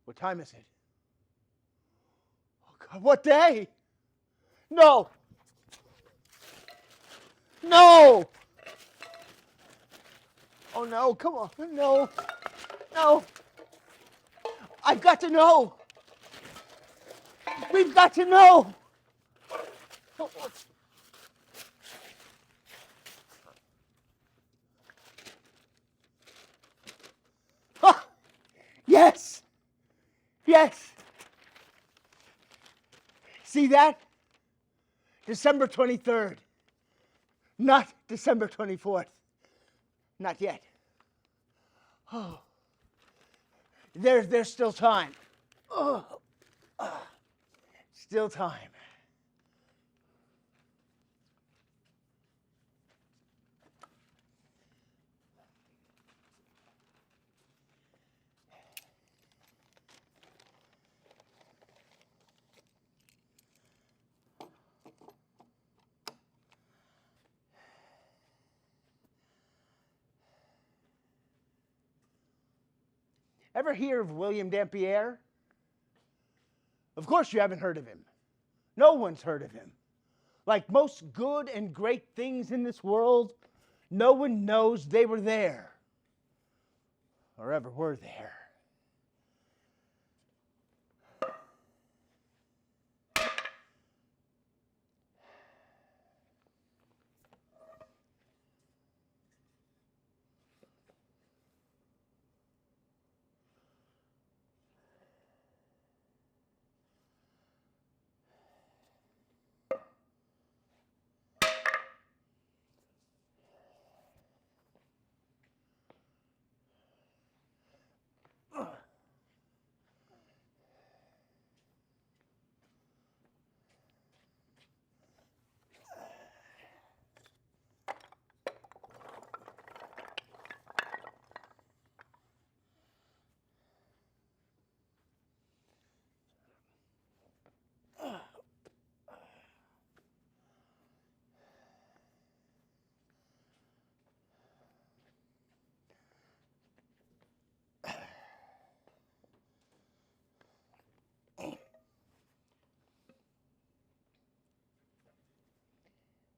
What time is it? Oh God, what day? No! No! Oh no, come on. No. No. I've got to know. We've got to know. Ah, yes. Yes. See that? December 23rd. Not December 24th. Not yet. Oh. There's still time. Oh. Still time. Ever hear of William Dampier? Of course you haven't heard of him. No one's heard of him. Like most good and great things in this world, no one knows they were there or ever were there.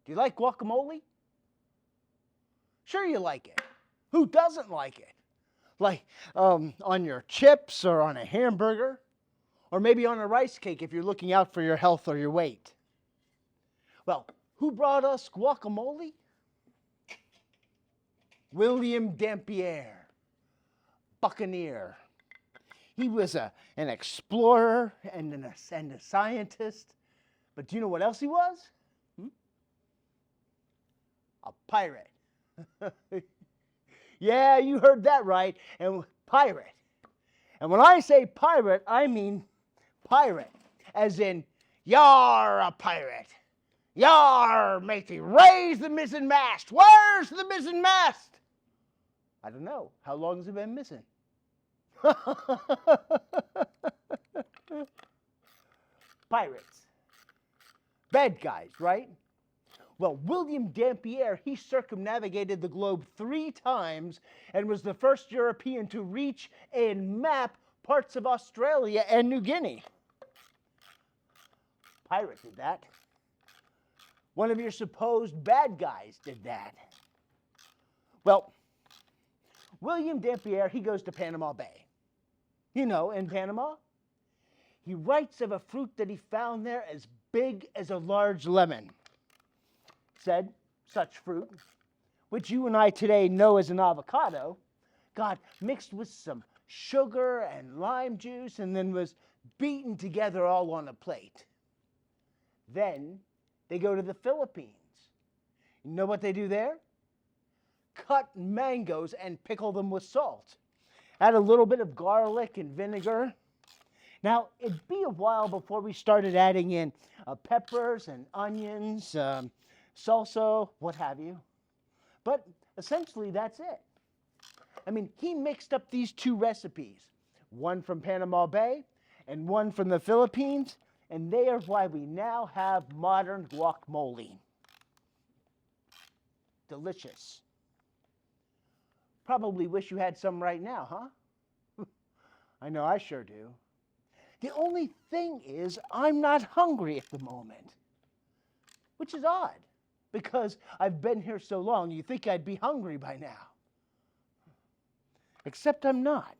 Do you like guacamole? Sure you like it. Who doesn't like it? Like on your chips or on a hamburger? Or maybe on a rice cake if you're looking out for your health or your weight. Well, who brought us guacamole? William Dampier, buccaneer. He was an explorer and a scientist. But do you know what else he was? A pirate. Yeah, you heard that right. And pirate. And when I say pirate, I mean pirate. As in, you're a pirate. Yar, matey, raise the mizzen mast. Where's the mizzen mast? I don't know. How long has it been missing? Pirates. Bad guys, right? Well, William Dampier, he circumnavigated the globe 3 times and was the first European to reach and map parts of Australia and New Guinea. Pirate did that. One of your supposed bad guys did that. Well, William Dampier, he goes to Panama Bay. You know, in Panama, he writes of a fruit that he found there as big as a large lemon. Said such fruit which you and I today know as an avocado, got mixed with some sugar and lime juice and then was beaten together all on a plate. Then they go to the Philippines. You know what they do there? Cut mangoes and pickle them with salt. Add a little bit of garlic and vinegar. Now, it'd be a while before we started adding in peppers and onions, salsa, what have you. But essentially, that's it. I mean, he mixed up these two recipes, one from Panama Bay and one from the Philippines, and they are why we now have modern guacamole. Delicious. Probably wish you had some right now, huh? I know I sure do. The only thing is, I'm not hungry at the moment, which is odd, because I've been here so long, you'd think I'd be hungry by now. Except I'm not.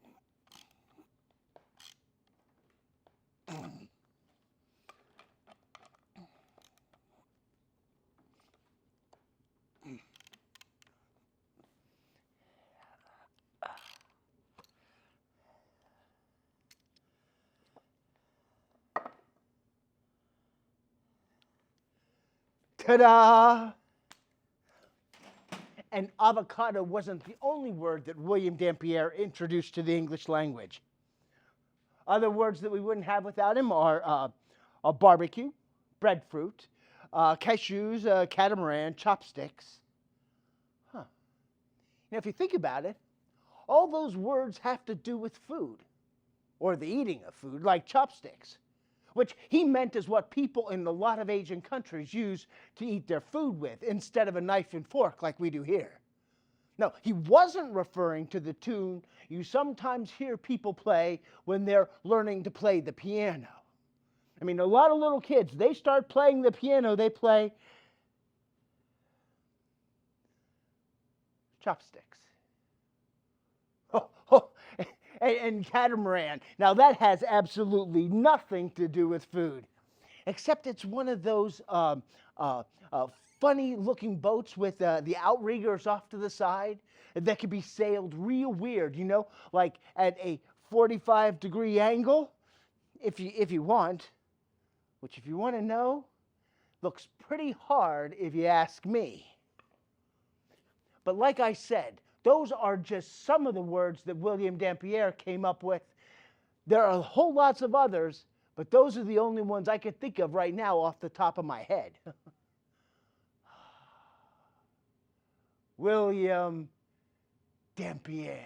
Ta-da! And avocado wasn't the only word that William Dampier introduced to the English language. Other words that we wouldn't have without him are a barbecue, breadfruit, cashews, catamaran, chopsticks. Huh. Now, if you think about it, all those words have to do with food, or the eating of food, like chopsticks, which he meant is what people in a lot of Asian countries use to eat their food with, instead of a knife and fork like we do here. No, he wasn't referring to the tune you sometimes hear people play when they're learning to play the piano. I mean, a lot of little kids, they start playing the piano, they play chopsticks. And catamaran. Now, that has absolutely nothing to do with food, except it's one of those funny-looking boats with the outriggers off to the side that can be sailed real weird, you know, like at a 45-degree angle, if you want, which, if you want to know, looks pretty hard if you ask me. But like I said, those are just some of the words that William Dampier came up with. There are a whole lots of others, but those are the only ones I could think of right now off the top of my head. William Dampier.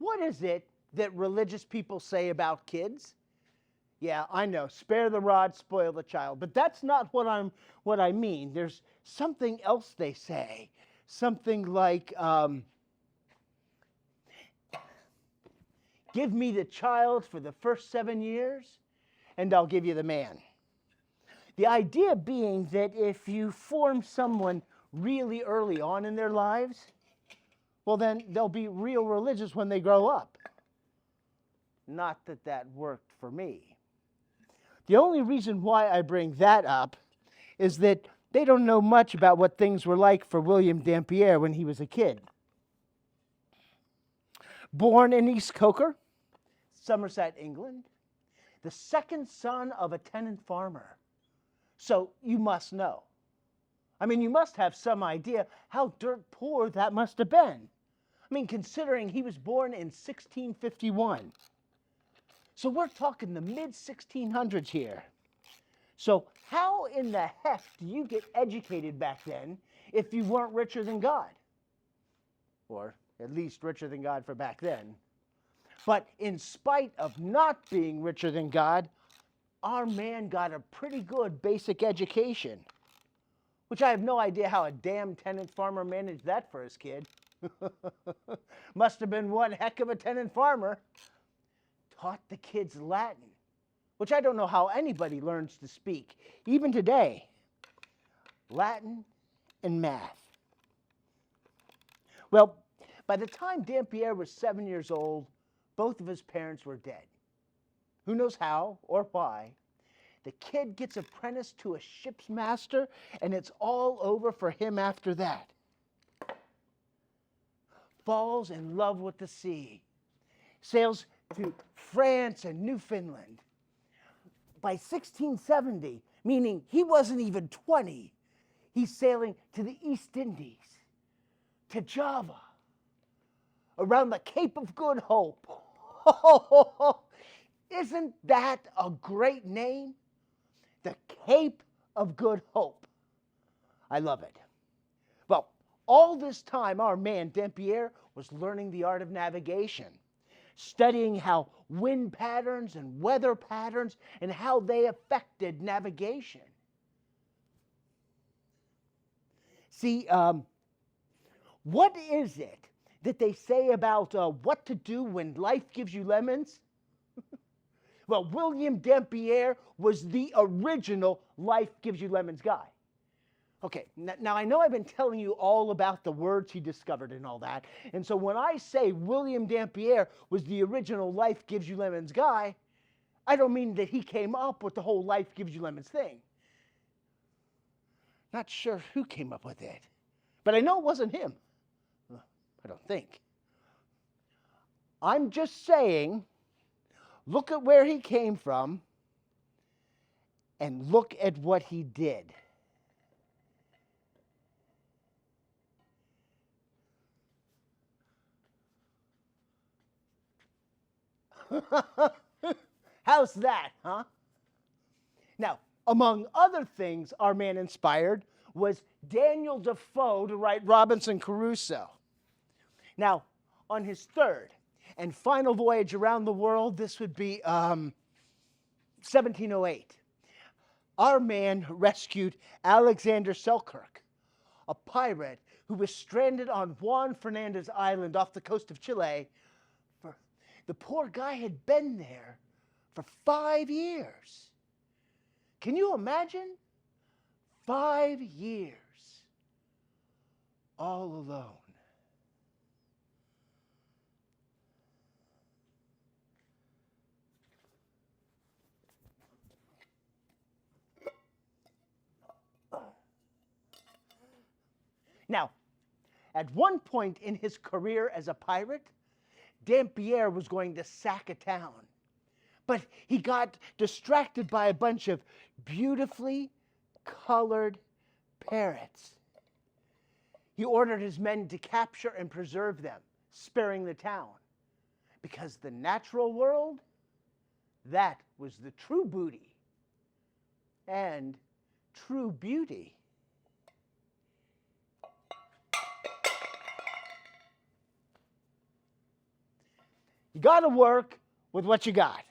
What is it that religious people say about kids? Yeah, I know, spare the rod, spoil the child. But that's not what I mean. There's something else they say. Something like, give me the child for the first 7 years, and I'll give you the man. The idea being that if you form someone really early on in their lives, well, then they'll be real religious when they grow up. Not that that worked for me. The only reason why I bring that up is that they don't know much about what things were like for William Dampier when he was a kid. Born in East Coker, Somerset, England, the second son of a tenant farmer. So you must know. I mean, you must have some idea how dirt poor that must have been. I mean, considering he was born in 1651. So we're talking the mid-1600s here. So how in the heck do you get educated back then if you weren't richer than God, or at least richer than God for back then. But in spite of not being richer than God, our man got a pretty good basic education, which I have no idea how a damn tenant farmer managed that for his kid. Must have been one heck of a tenant farmer. Taught the kids Latin, which I don't know how anybody learns to speak, even today. Latin and math. Well, by the time Dampierre was 7 years old, both of his parents were dead. Who knows how or why? The kid gets apprenticed to a ship's master, and it's all over for him after that. Falls in love with the sea. Sails to France and Newfoundland. By 1670, meaning he wasn't even 20, he's sailing to the East Indies, to Java, around the Cape of Good Hope. Isn't that a great name? The Cape of Good Hope. I love it. Well, all this time, our man Dampierre was learning the art of navigation, studying how wind patterns and weather patterns and how they affected navigation. See, what is it that they say about what to do when life gives you lemons? Well, William Dampierre was the original Life Gives You Lemons guy. Okay, now I know I've been telling you all about the words he discovered and all that, and so when I say William Dampierre was the original Life Gives You Lemons guy, I don't mean that he came up with the whole Life Gives You Lemons thing. Not sure who came up with it, but I know it wasn't him. I don't think. I'm just saying, look at where he came from and look at what he did. How's that, huh? Now, among other things our man inspired was Daniel Defoe to write Robinson Crusoe. Now, on his third and final voyage around the world, this would be 1708. Our man rescued Alexander Selkirk, a pirate who was stranded on Juan Fernandez Island off the coast of Chile. The poor guy had been there for 5 years. Can you imagine? 5 years all alone. Now, at one point in his career as a pirate, Dampierre was going to sack a town. But he got distracted by a bunch of beautifully colored parrots. He ordered his men to capture and preserve them, sparing the town. Because the natural world, that was the true booty and true beauty. You got to work with what you got.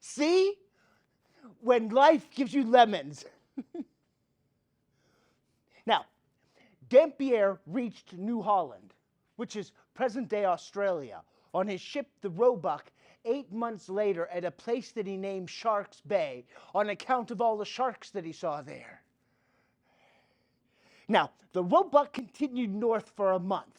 See? When life gives you lemons. Now, Dampier reached New Holland, which is present-day Australia, on his ship, the Roebuck, 8 months later at a place that he named Shark's Bay on account of all the sharks that he saw there. Now, the Roebuck continued north for a month,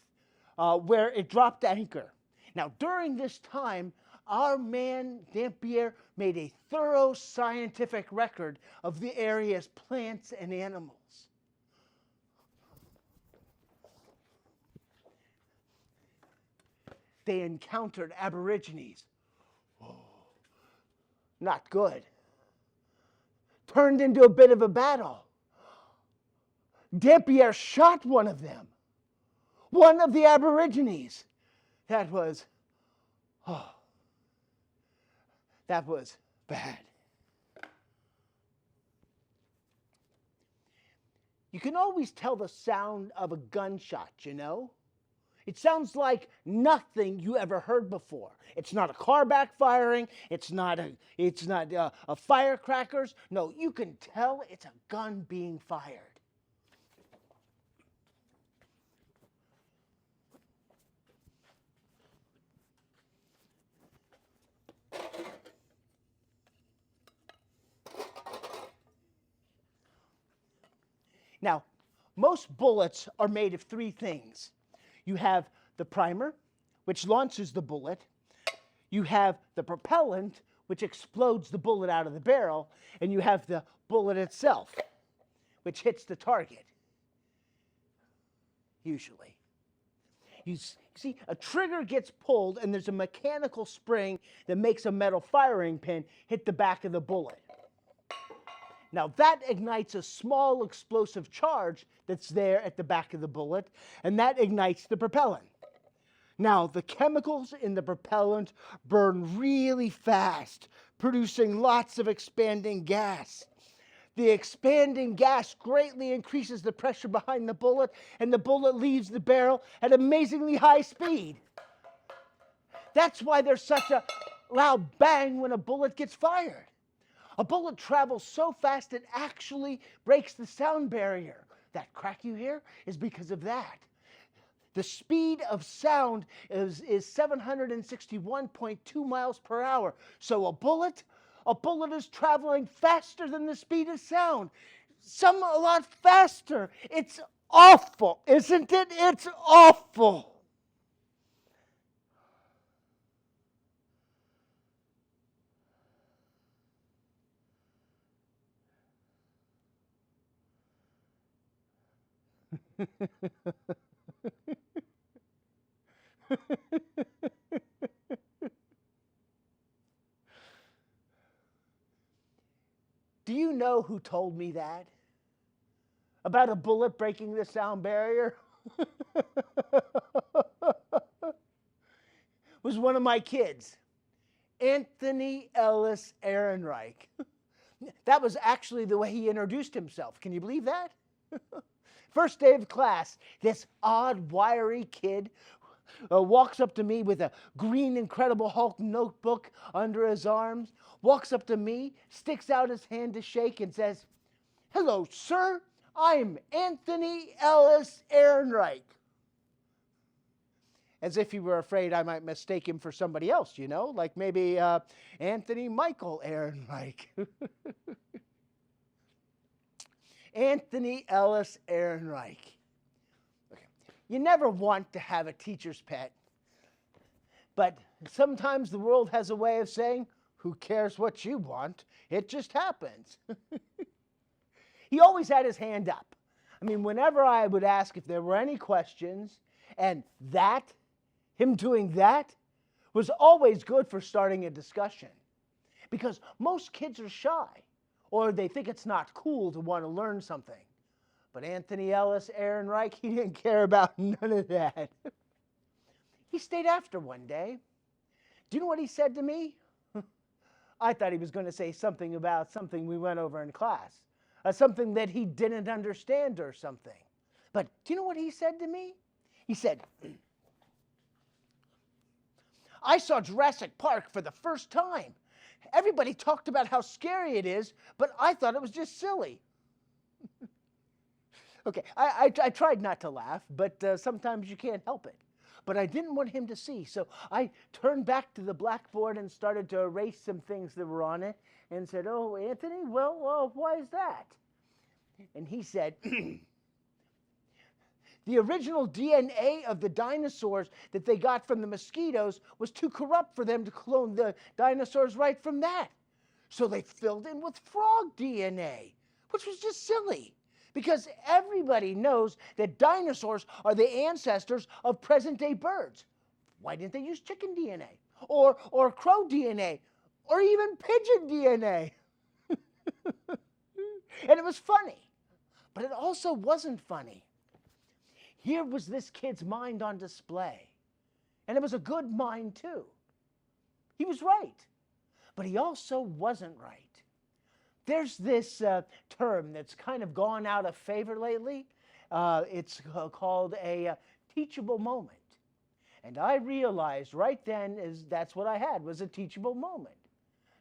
where it dropped anchor. Now, during this time, our man Dampier made a thorough scientific record of the area's plants and animals. They encountered Aborigines. Oh, not good. Turned into a bit of a battle. Dampier shot one of them. One of the Aborigines. That was bad. You can always tell the sound of a gunshot, you know? It sounds like nothing you ever heard before. It's not a car backfiring. It's not a firecrackers. No, you can tell it's a gun being fired. Now, most bullets are made of three things. You have the primer, which launches the bullet. You have the propellant, which explodes the bullet out of the barrel. And you have the bullet itself, which hits the target, usually. You see, a trigger gets pulled, and there's a mechanical spring that makes a metal firing pin hit the back of the bullet. Now, that ignites a small explosive charge that's there at the back of the bullet, and that ignites the propellant. Now, the chemicals in the propellant burn really fast, producing lots of expanding gas. The expanding gas greatly increases the pressure behind the bullet, and the bullet leaves the barrel at amazingly high speed. That's why there's such a loud bang when a bullet gets fired. A bullet travels so fast it actually breaks the sound barrier. That crack you hear is because of that. The speed of sound is 761.2 miles per hour. So a bullet is traveling faster than the speed of sound. A lot faster. It's awful, isn't it? It's awful. Do you know who told me that? About a bullet breaking the sound barrier? Was one of my kids, Anthony Ellis Ehrenreich. That was actually the way he introduced himself. Can you believe that? First day of class, this odd, wiry kid walks up to me with a green Incredible Hulk notebook under his arms, walks up to me, sticks out his hand to shake, and says, "Hello, sir. I'm Anthony Ellis Ehrenreich." As if he were afraid I might mistake him for somebody else, you know, like maybe Anthony Michael Ehrenreich. Anthony Ellis Ehrenreich. Okay. You never want to have a teacher's pet, but sometimes the world has a way of saying, who cares what you want? It just happens. He always had his hand up. I mean, whenever I would ask if there were any questions, and him doing that, was always good for starting a discussion. Because most kids are shy, or they think it's not cool to want to learn something. But Anthony Ellis Ehrenreich, he didn't care about none of that. He stayed after one day. Do you know what he said to me? I thought he was going to say something about something we went over in class. Something that he didn't understand or something. But do you know what he said to me? He said, I saw Jurassic Park for the first time. Everybody talked about how scary it is, but I thought it was just silly. Okay, I tried not to laugh, but sometimes you can't help it. But I didn't want him to see, so I turned back to the blackboard and started to erase some things that were on it and said, "Oh, Anthony, well, why is that?" And he said, the original DNA of the dinosaurs that they got from the mosquitoes was too corrupt for them to clone the dinosaurs right from that. So they filled in with frog DNA, which was just silly. Because everybody knows that dinosaurs are the ancestors of present-day birds. Why didn't they use chicken DNA? Or crow DNA? Or even pigeon DNA? And it was funny. But it also wasn't funny. Here was this kid's mind on display. And it was a good mind, too. He was right. But he also wasn't right. There's this term that's kind of gone out of favor lately. It's called a teachable moment. And I realized right then that's what I had, was a teachable moment.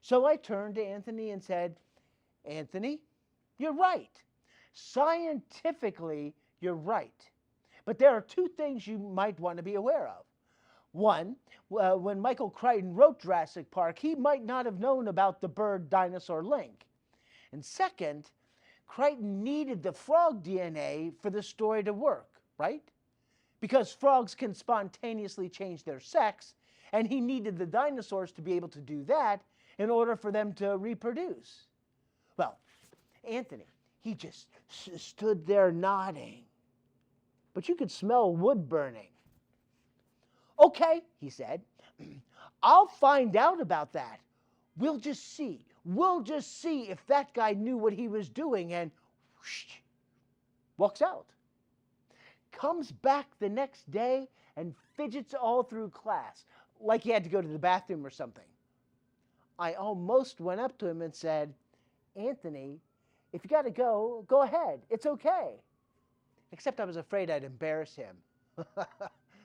So I turned to Anthony and said, "Anthony, you're right. Scientifically, you're right. But there are two things you might want to be aware of. One, when Michael Crichton wrote Jurassic Park, he might not have known about the bird-dinosaur link. And second, Crichton needed the frog DNA for the story to work, right? Because frogs can spontaneously change their sex, and he needed the dinosaurs to be able to do that in order for them to reproduce." Well, Anthony, he just stood there nodding. But you could smell wood burning. "Okay," he said, "I'll find out about that. We'll just see. We'll just see if that guy knew what he was doing," and whoosh, walks out. Comes back the next day and fidgets all through class, like he had to go to the bathroom or something. I almost went up to him and said, "Anthony, if you got to go, go ahead. It's okay." Except I was afraid I'd embarrass him.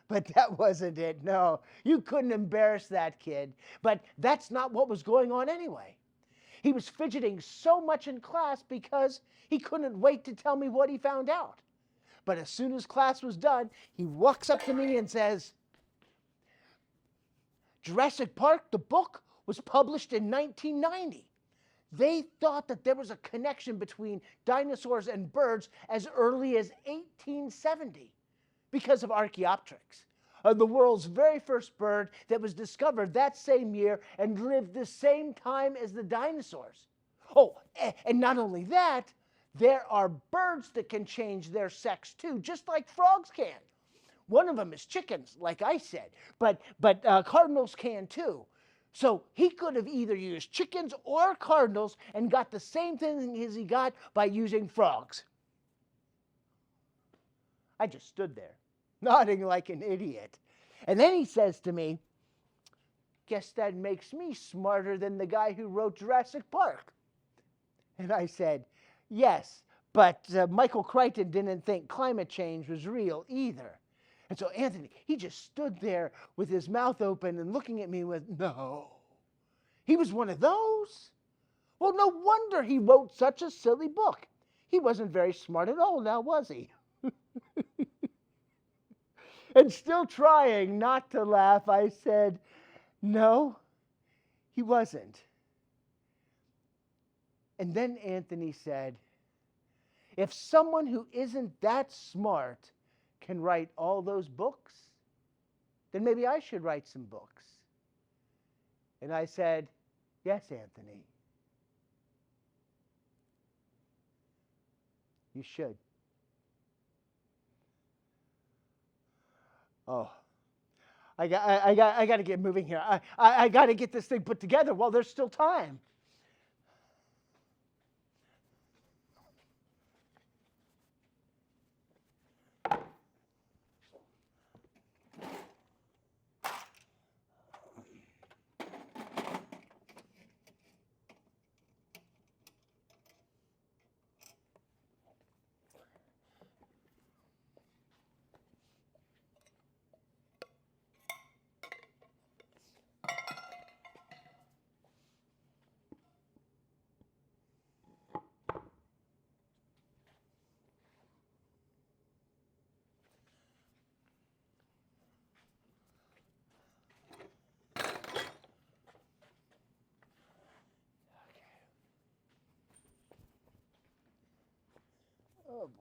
But that wasn't it. No, you couldn't embarrass that kid. But that's not what was going on anyway. He was fidgeting so much in class because he couldn't wait to tell me what he found out. But as soon as class was done, he walks up to me and says, "Jurassic Park, the book, was published in 1990. They thought that there was a connection between dinosaurs and birds as early as 1870 because of Archaeopteryx, the world's very first bird that was discovered that same year and lived the same time as the dinosaurs. Oh, and not only that, there are birds that can change their sex too, just like frogs can. One of them is chickens, like I said, but cardinals can too. So he could have either used chickens or cardinals and got the same thing as he got by using frogs." I just stood there, nodding like an idiot. And then he says to me, "Guess that makes me smarter than the guy who wrote Jurassic Park." And I said, "Yes, but Michael Crichton didn't think climate change was real either." And so Anthony, he just stood there with his mouth open and looking at me with, "No. He was one of those? Well, no wonder he wrote such a silly book. He wasn't very smart at all now, was he?" And still trying not to laugh, I said, "No, he wasn't." And then Anthony said, "If someone who isn't that smart can write all those books, then maybe I should write some books." And I said, "Yes, Anthony, you should." Oh, I got to get moving here. I got to get this thing put together while there's still time. Oh, boy.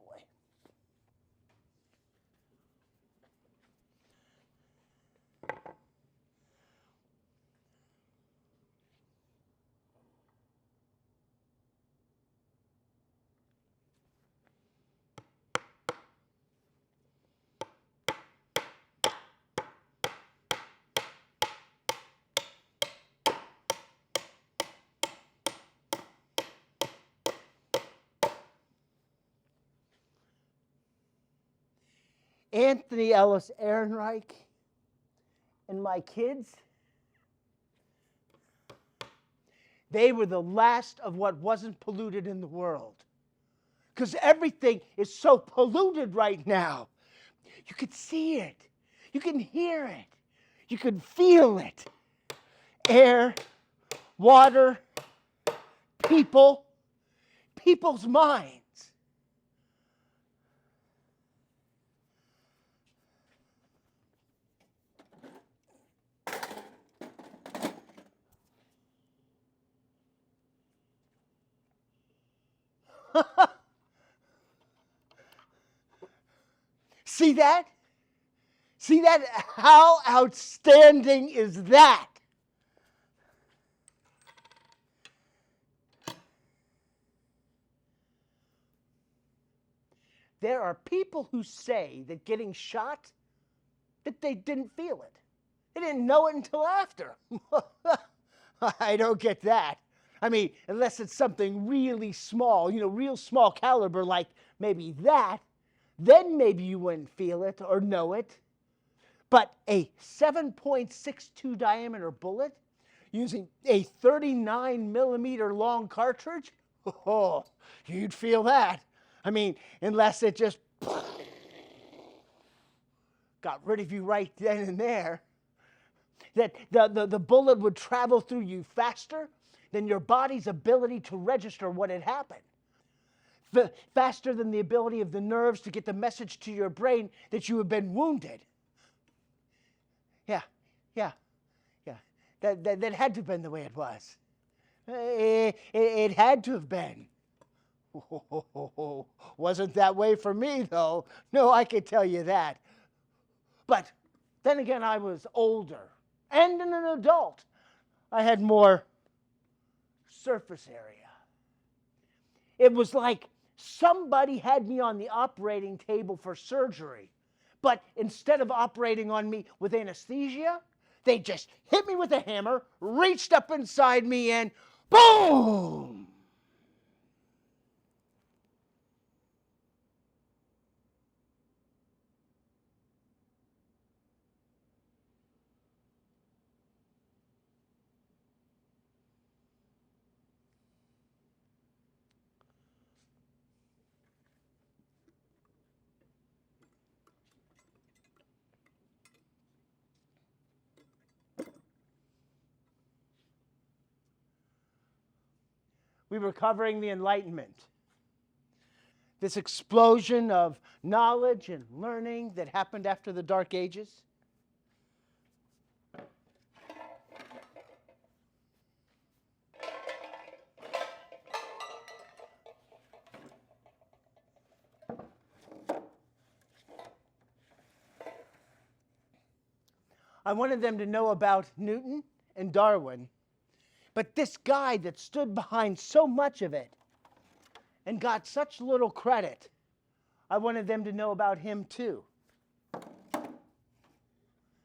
Anthony Ellis Ehrenreich and my kids, they were the last of what wasn't polluted in the world. Because everything is so polluted right now. You could see it. You can hear it. You can feel it. Air, water, people, people's minds. See that? See that? How outstanding is that? There are people who say that getting shot, that they didn't feel it. They didn't know it until after. I don't get that. I mean, unless it's something really small, real small caliber, like maybe that, then maybe you wouldn't feel it or know it. But a 7.62 diameter bullet using a 39 millimeter long cartridge, oh, you'd feel that. I mean, unless it just got rid of you right then and there. That the bullet would travel through you faster than your body's ability to register what had happened. Faster than the ability of the nerves to get the message to your brain that you have been wounded. Yeah. That had to have been the way it was. It had to have been. Wasn't that way for me, though. No, I can tell you that. But then again, I was older and an adult. I had more surface area. It was like somebody had me on the operating table for surgery, but instead of operating on me with anesthesia, they just hit me with a hammer, reached up inside me, and boom! We were covering the Enlightenment. This explosion of knowledge and learning that happened after the Dark Ages. I wanted them to know about Newton and Darwin, but this guy that stood behind so much of it and got such little credit, I wanted them to know about him too.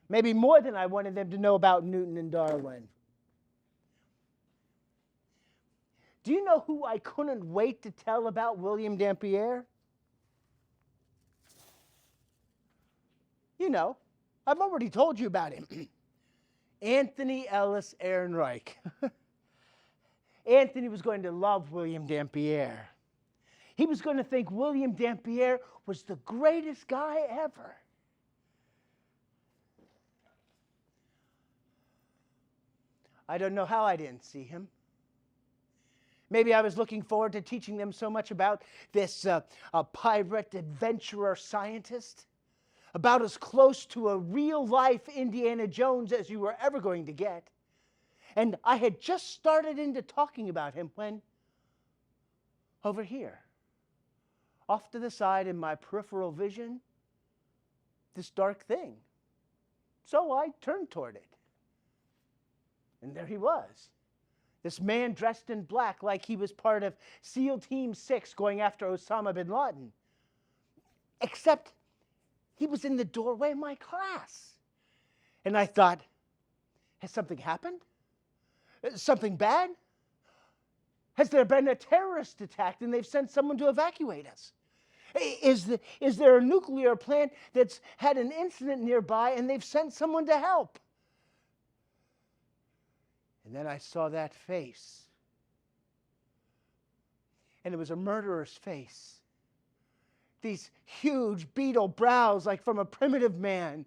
Maybe more than I wanted them to know about Newton and Darwin. Do you know who I couldn't wait to tell about William Dampier? You know, I've already told you about him. Anthony Ellis Ehrenreich. Anthony was going to love William Dampier. He was going to think William Dampier was the greatest guy ever. I don't know how I didn't see him. Maybe I was looking forward to teaching them so much about this pirate adventurer scientist, about as close to a real-life Indiana Jones as you were ever going to get. And I had just started into talking about him when, over here, off to the side in my peripheral vision, this dark thing. So I turned toward it. And there he was. This man dressed in black like he was part of SEAL Team 6 going after Osama bin Laden. Except he was in the doorway of my class. And I thought, has something happened? Something bad? Has there been a terrorist attack and they've sent someone to evacuate us? Is there a nuclear plant that's had an incident nearby and they've sent someone to help? And then I saw that face. And it was a murderer's face. These huge beetle brows like from a primitive man.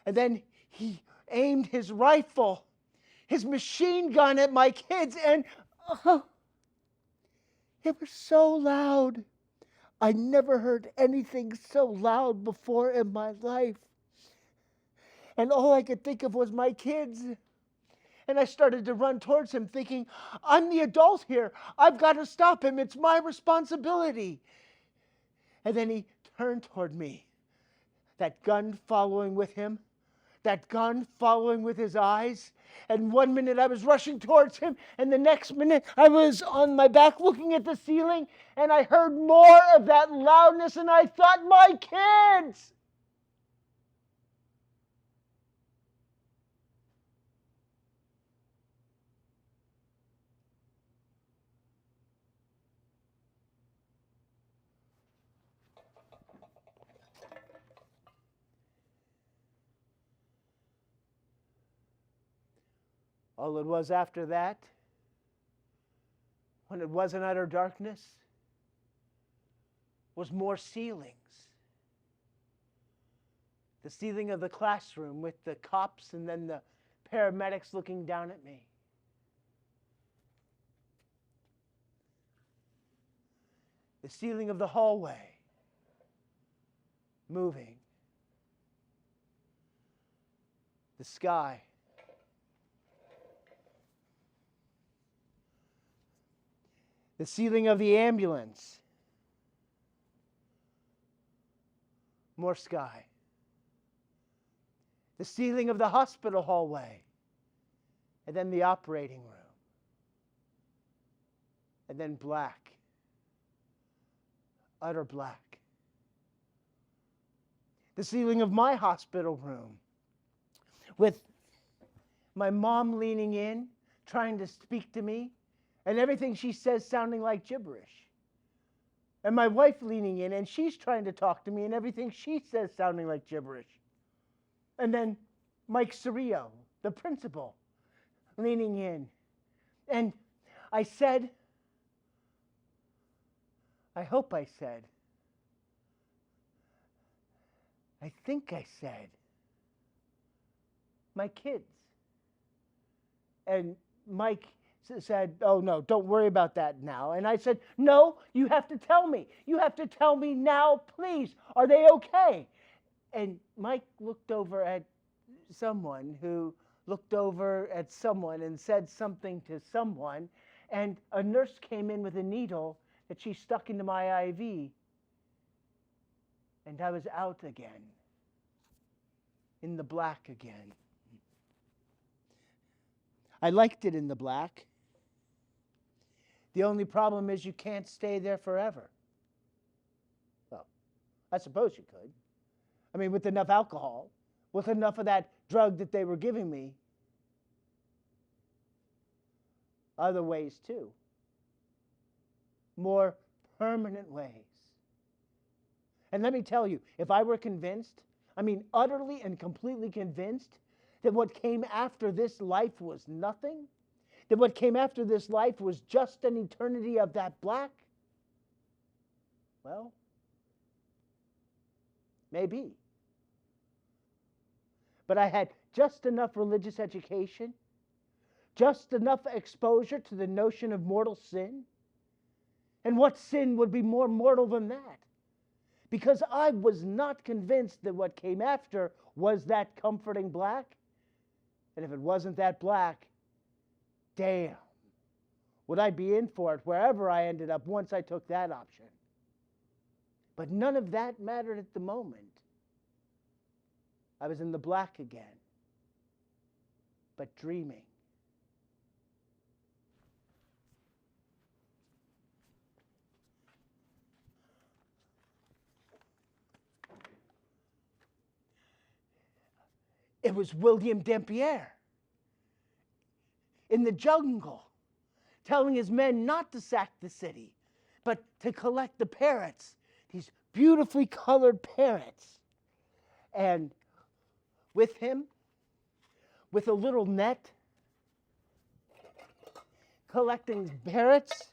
And then he aimed his rifle, his machine gun at my kids, and it was so loud. I never heard anything so loud before in my life. And all I could think of was my kids. And I started to run towards him thinking, I'm the adult here. I've got to stop him. It's my responsibility. And then he turned toward me, that gun following with him, that gun following with his eyes. And 1 minute I was rushing towards him, and the next minute I was on my back looking at the ceiling, and I heard more of that loudness, and I thought, my kids! All it was after that, when it was in utter darkness, was more ceilings. The ceiling of the classroom with the cops and then the paramedics looking down at me. The ceiling of the hallway moving. The sky. The ceiling of the ambulance. More sky. The ceiling of the hospital hallway. And then the operating room. And then black. Utter black. The ceiling of my hospital room. With my mom leaning in, trying to speak to me. And everything she says sounding like gibberish. And my wife leaning in, and she's trying to talk to me, and everything she says sounding like gibberish. And then Mike Cerrillo, the principal, leaning in. And I said, I hope I said, I think I said, my kids. And Mike said, oh no, don't worry about that now. And I said, no, you have to tell me. You have to tell me now, please. Are they okay? And Mike looked over at someone who looked over at someone and said something to someone. And a nurse came in with a needle that she stuck into my IV. And I was out again. In the black again. I liked it in the black. The only problem is you can't stay there forever. Well, I suppose you could. I mean, with enough alcohol, with enough of that drug that they were giving me. Other ways too. More permanent ways. And let me tell you, if I were convinced, I mean utterly and completely convinced, that what came after this life was nothing, that what came after this life was just an eternity of that black? Well, maybe. But I had just enough religious education, just enough exposure to the notion of mortal sin. And what sin would be more mortal than that? Because I was not convinced that what came after was that comforting black. And if it wasn't that black, damn, would I be in for it wherever I ended up once I took that option? But none of that mattered at the moment. I was in the black again, but dreaming. It was William Dampier in the jungle, telling his men not to sack the city, but to collect the parrots, these beautifully colored parrots. And with him, with a little net, collecting parrots,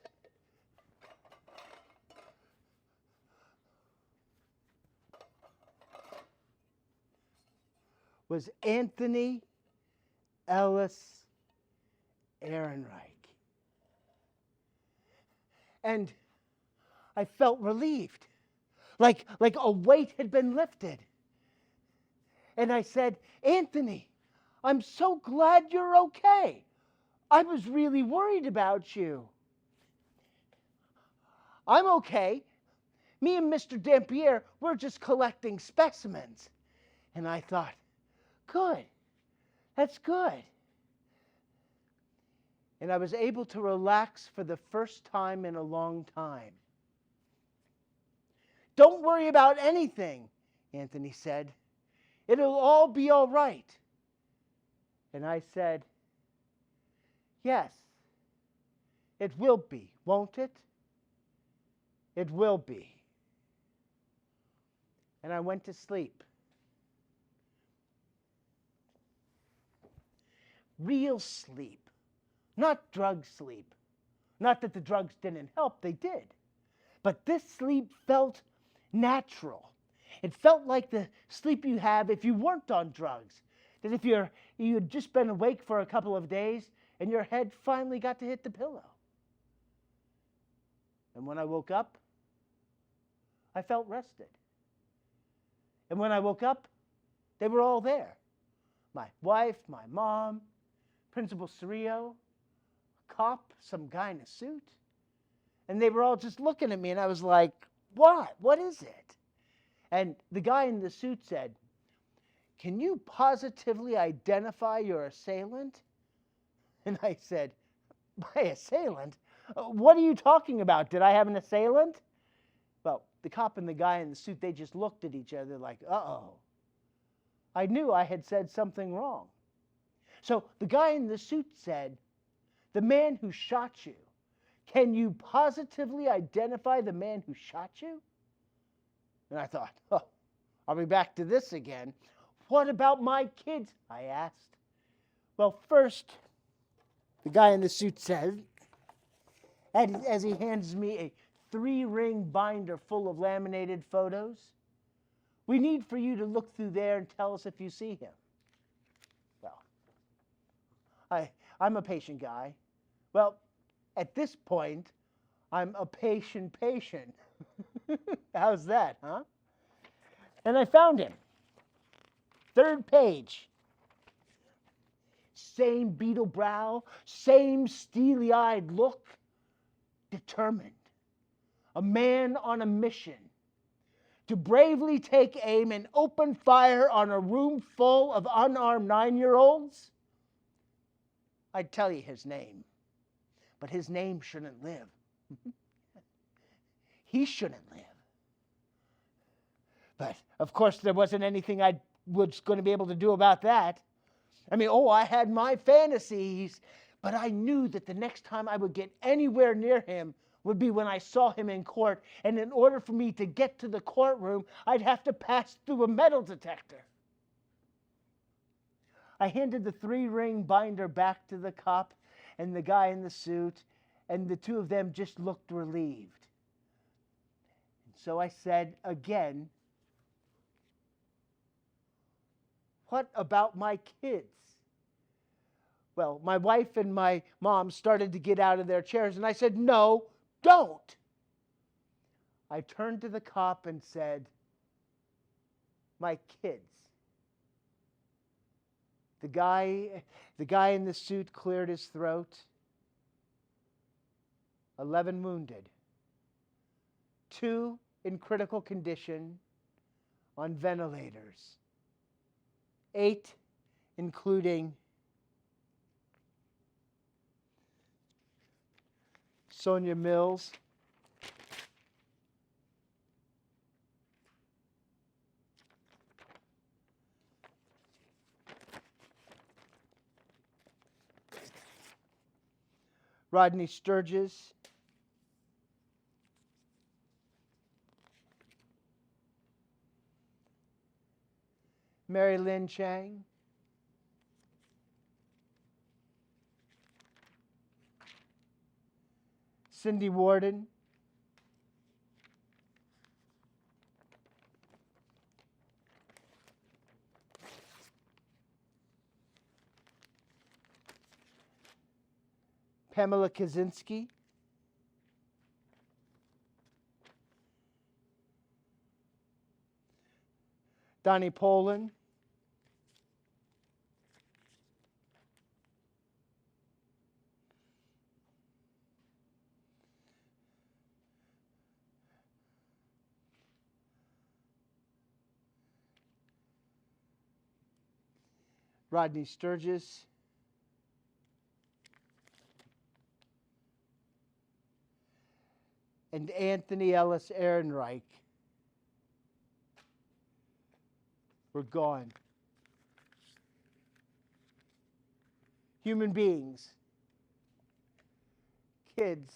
was Anthony Ellis Ehrenreich. And I felt relieved, like a weight had been lifted. And I said, Anthony, I'm so glad you're okay. I was really worried about you. I'm okay. Me and Mr. Dampier, we're just collecting specimens. And I thought, good, that's good. And I was able to relax for the first time in a long time. Don't worry about anything, Anthony said. It'll all be all right. And I said, yes, it will be, won't it? It will be. And I went to sleep. Real sleep, not drug sleep. Not that the drugs didn't help, they did. But this sleep felt natural. It felt like the sleep you have if you weren't on drugs. That if you had just been awake for a couple of days and your head finally got to hit the pillow. And when I woke up, I felt rested. And when I woke up, they were all there. My wife, my mom, Principal Cerrillo, a cop, some guy in a suit. And they were all just looking at me, and I was like, what? What is it? And the guy in the suit said, can you positively identify your assailant? And I said, my assailant? What are you talking about? Did I have an assailant? Well, the cop and the guy in the suit, they just looked at each other like, uh-oh. I knew I had said something wrong. So the guy in the suit said, the man who shot you, can you positively identify the man who shot you? And I thought, oh, I'll be back to this again. What about my kids? I asked. Well, first, the guy in the suit said, as he hands me a 3-ring binder full of laminated photos, we need for you to look through there and tell us if you see him. Well, I'm a patient guy. Well, at this point, I'm a patient. How's that, huh? And I found him. 3rd page. Same beetle brow, same steely-eyed look. Determined. A man on a mission. To bravely take aim and open fire on a room full of unarmed 9-year-olds? I'd tell you his name. But his name shouldn't live. He shouldn't live. But, of course, there wasn't anything I was going to be able to do about that. I mean, I had my fantasies, but I knew that the next time I would get anywhere near him would be when I saw him in court, and in order for me to get to the courtroom, I'd have to pass through a metal detector. I handed the 3-ring binder back to the cop and the guy in the suit, and the two of them just looked relieved. And so I said again, what about my kids? Well, my wife and my mom started to get out of their chairs, and I said, no, don't. I turned to the cop and said, my kids. The guy in the suit cleared his throat. 11 wounded. 2 in critical condition on ventilators. 8, including Sonia Mills, Rodney Sturgis, Mary Lynn Chang, Cindy Warden, Pamela Kaczynski, Donnie Poland, Rodney Sturgis, and Anthony Ellis Ehrenreich were gone. Human beings, kids,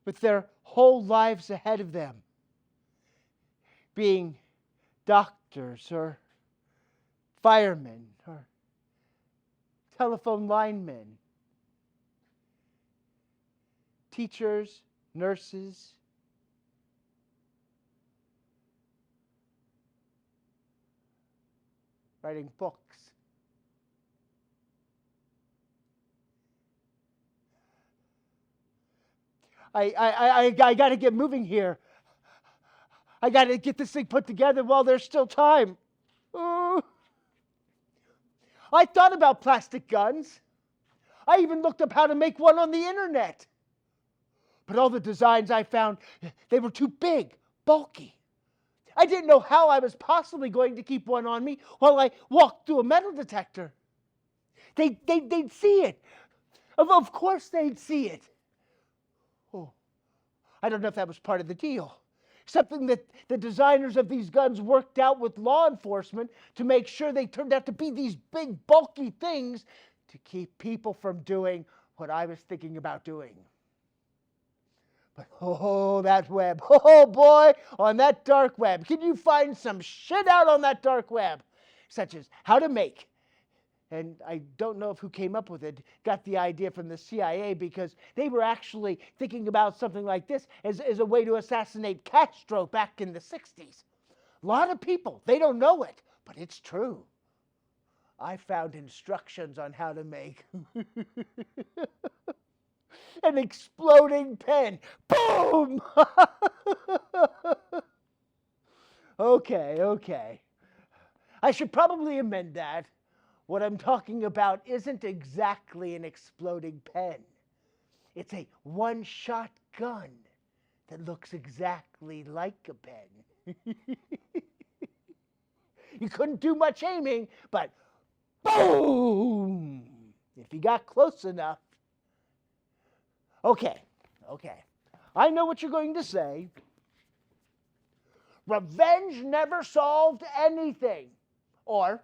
with their whole lives ahead of them, being doctors or firemen or telephone linemen, teachers, nurses, writing books. I got to get moving here. I got to get this thing put together while there's still time. I thought about plastic guns. I even looked up how to make one on the internet. But all the designs I found, they were too big, bulky. I didn't know how I was possibly going to keep one on me while I walked through a metal detector. They'd see it. Of course they'd see it. Oh, I don't know if that was part of the deal. Something that the designers of these guns worked out with law enforcement to make sure they turned out to be these big, bulky things to keep people from doing what I was thinking about doing. But oh, that web. Oh boy, on that dark web. Can you find some shit out on that dark web? Such as how to make. And I don't know if who came up with it got the idea from the CIA, because they were actually thinking about something like this as a way to assassinate Castro back in the 60s. A lot of people, they don't know it, but it's true. I found instructions on how to make an exploding pen. Boom! Okay. I should probably amend that. What I'm talking about isn't exactly an exploding pen. It's a one-shot gun that looks exactly like a pen. You couldn't do much aiming, but boom! If you got close enough. Okay. I know what you're going to say. Revenge never solved anything. Or,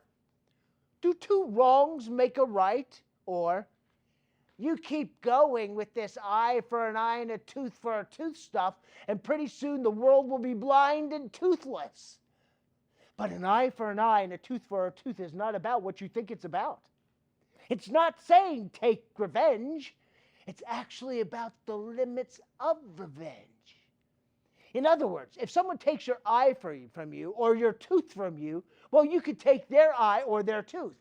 do two wrongs make a right? Or, you keep going with this eye for an eye and a tooth for a tooth stuff, and pretty soon the world will be blind and toothless. But an eye for an eye and a tooth for a tooth is not about what you think it's about. It's not saying take revenge. It's actually about the limits of revenge. In other words, if someone takes your eye from you or your tooth from you, well, you could take their eye or their tooth.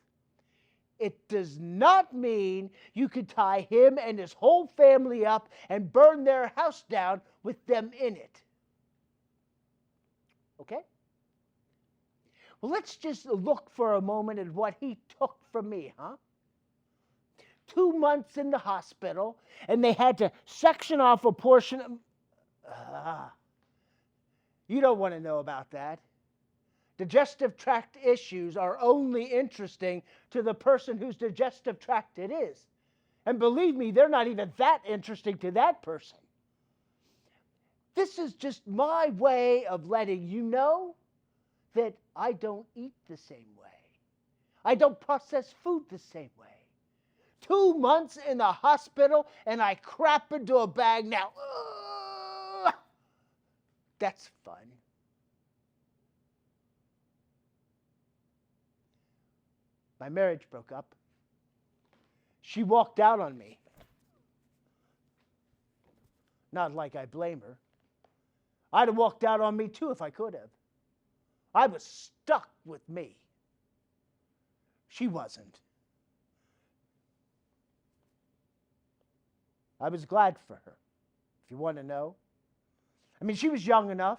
It does not mean you could tie him and his whole family up and burn their house down with them in it. Okay? Well, let's just look for a moment at what he took from me, huh? 2 months in the hospital, and they had to section off a portion of... You don't want to know about that. Digestive tract issues are only interesting to the person whose digestive tract it is. And believe me, they're not even that interesting to that person. This is just my way of letting you know that I don't eat the same way. I don't process food the same way. 2 months in the hospital and I crap into a bag now. That's fun. My marriage broke up. She walked out on me. Not like I blame her. I'd have walked out on me too if I could have. I was stuck with me. She wasn't. I was glad for her, if you want to know. I mean, she was young enough.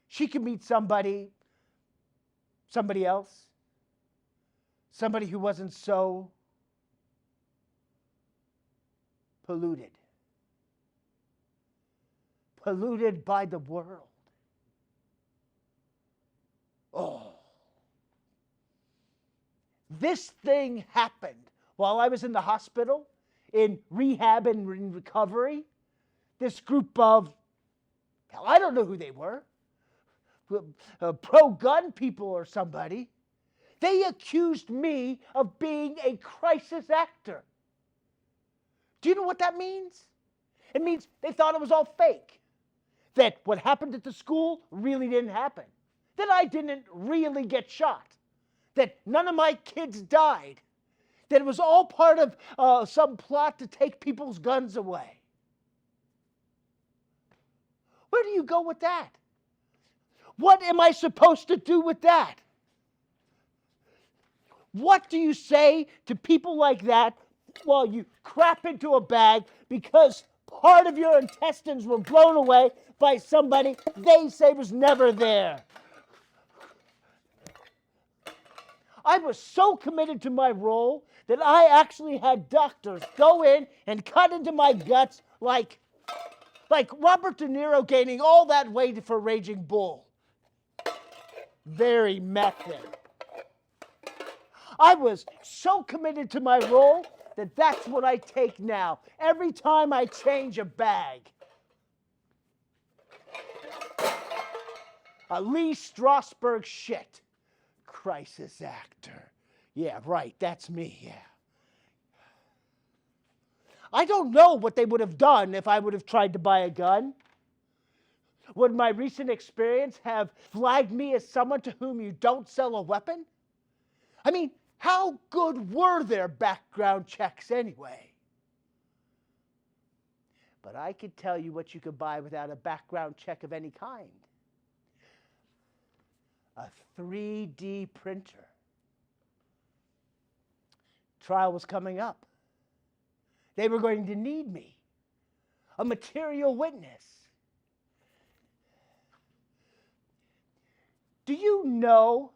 She could meet somebody else, somebody who wasn't so polluted by the world. Oh. This thing happened while I was in the hospital, in rehab and in recovery. This group of, hell, I don't know who they were, pro-gun people or somebody. They accused me of being a crisis actor. Do you know what that means? It means they thought it was all fake. That what happened at the school really didn't happen. That I didn't really get shot. That none of my kids died. That it was all part of some plot to take people's guns away. Where do you go with that? What am I supposed to do with that? What do you say to people like that while you crap into a bag because part of your intestines were blown away by somebody they say was never there? I was so committed to my role that I actually had doctors go in and cut into my guts like Robert De Niro gaining all that weight for Raging Bull. Very method. I was so committed to my role that that's what I take now. Every time I change a bag. A Lee Strasberg shit. Crisis actor. Yeah, right, that's me, yeah. I don't know what they would have done if I would have tried to buy a gun. Would my recent experience have flagged me as someone to whom you don't sell a weapon? I mean, how good were their background checks anyway? But I could tell you what you could buy without a background check of any kind. A 3D printer. Trial was coming up. They were going to need me. A material witness. Do you know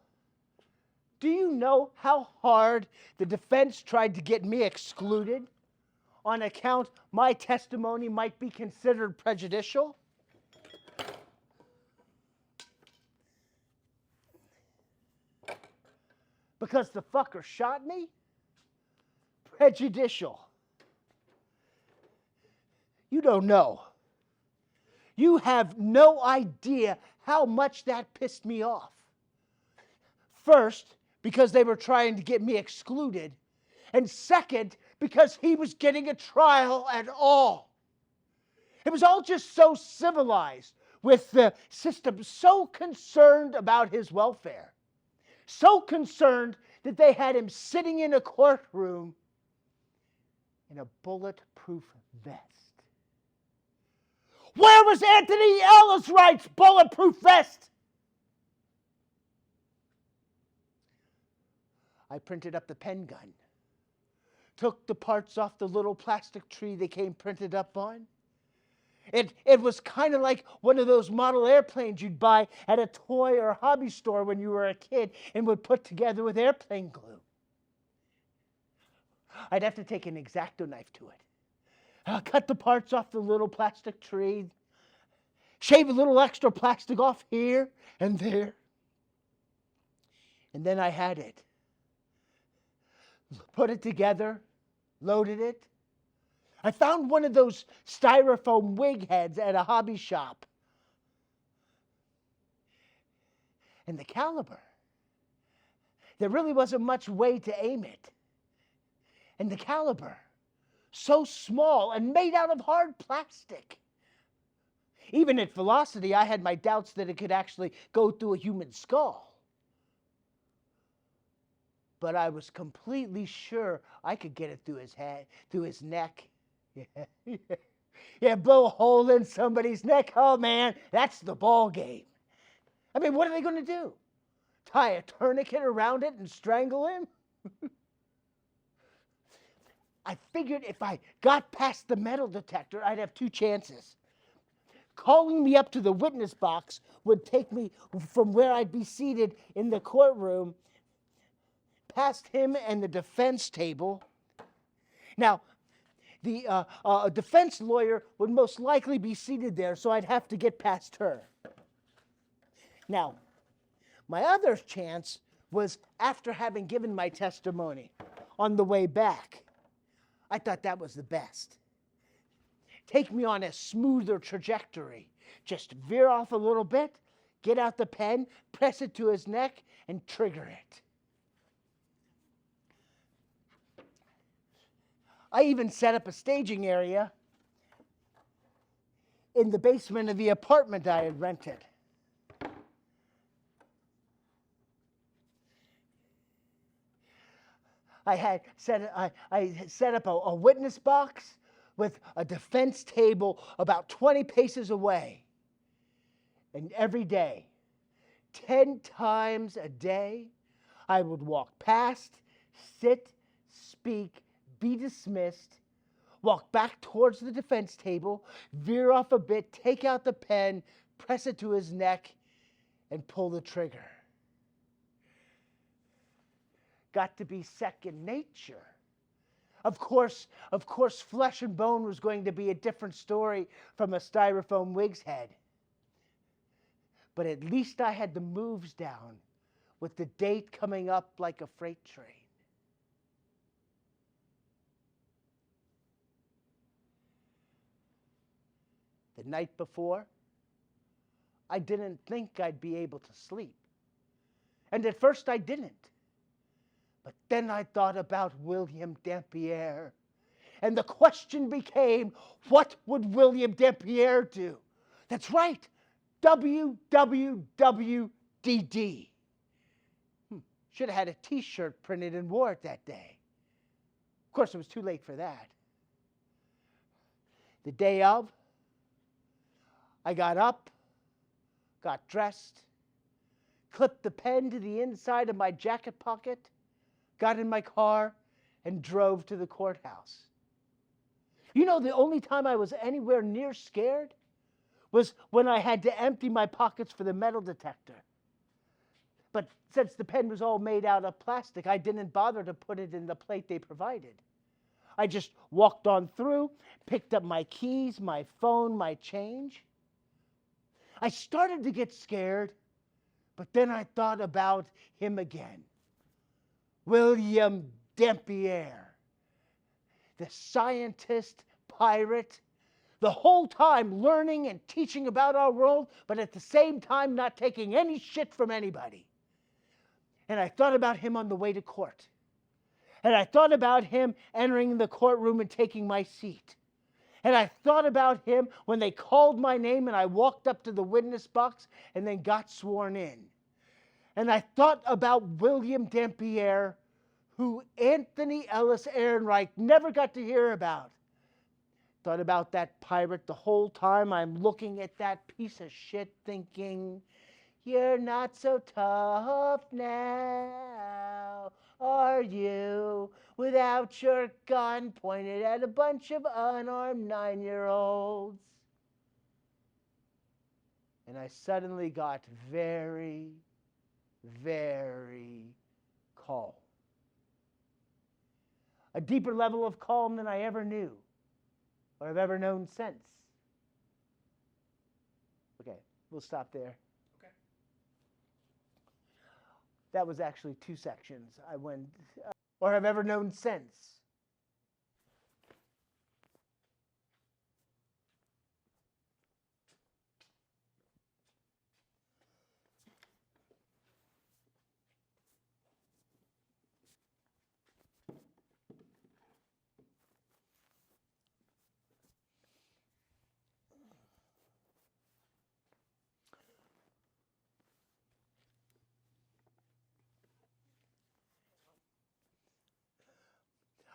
how hard the defense tried to get me excluded on account my testimony might be considered prejudicial? Because the fucker shot me? Prejudicial. You don't know. You have no idea how much that pissed me off. First, because they were trying to get me excluded. And second, because he was getting a trial at all. It was all just so civilized, with the system so concerned about his welfare. So concerned that they had him sitting in a courtroom in a bulletproof vest. Where was Anthony Ellis-Wright's bulletproof vest? I printed up the pen gun, took the parts off the little plastic tree they came printed up on. It was kind of like one of those model airplanes you'd buy at a toy or hobby store when you were a kid and would put together with airplane glue. I'd have to take an X-Acto knife to it. Cut the parts off the little plastic tree, shave a little extra plastic off here and there. And then I had it. Put it together, loaded it. I found one of those styrofoam wig heads at a hobby shop. And the caliber, there really wasn't much way to aim it. And the caliber, so small and made out of hard plastic. Even at velocity, I had my doubts that it could actually go through a human skull. But I was completely sure I could get it through his head, through his neck. Yeah, yeah, blow a hole in somebody's neck. Oh man, that's the ball game. I mean, what are they going to do? Tie a tourniquet around it and strangle him? I figured if I got past the metal detector, I'd have two chances. Calling me up to the witness box would take me from where I'd be seated in the courtroom past him and the defense table. Now, the defense lawyer would most likely be seated there, so I'd have to get past her. Now, my other chance was after having given my testimony on the way back. I thought that was the best. Take me on a smoother trajectory. Just veer off a little bit, get out the pen, press it to his neck, and trigger it. I even set up a staging area in the basement of the apartment I had rented. I set up a witness box with a defense table about 20 paces away. And every day, 10 times a day, I would walk past, sit, speak, be dismissed, walk back towards the defense table, veer off a bit, take out the pen, press it to his neck, and pull the trigger. Got to be second nature. Of course, flesh and bone was going to be a different story from a styrofoam wig's head. But at least I had the moves down, with the date coming up like a freight train. The night before, I didn't think I'd be able to sleep. And at first I didn't. But then I thought about William Dampierre. And the question became, what would William Dampierre do? That's right, WWWDD. Should have had a t-shirt printed and wore it that day. Of course, it was too late for that. The day of, I got up, got dressed, clipped the pen to the inside of my jacket pocket, got in my car, and drove to the courthouse. You know, the only time I was anywhere near scared was when I had to empty my pockets for the metal detector. But since the pen was all made out of plastic, I didn't bother to put it in the plate they provided. I just walked on through, picked up my keys, my phone, my change. I started to get scared, but then I thought about him again. William Dampierre, the scientist, pirate, the whole time learning and teaching about our world, but at the same time not taking any shit from anybody. And I thought about him on the way to court. And I thought about him entering the courtroom and taking my seat. And I thought about him when they called my name and I walked up to the witness box and then got sworn in. And I thought about William Dampierre, who Anthony Ellis Ehrenreich never got to hear about. Thought about that pirate the whole time I'm looking at that piece of shit thinking, you're not so tough now, are you? Without your gun pointed at a bunch of unarmed 9-year-olds. And I suddenly got very, very calm. A deeper level of calm than I ever knew or have ever known since. We'll stop there. Okay. That was actually 2 sections I went, or have ever known since.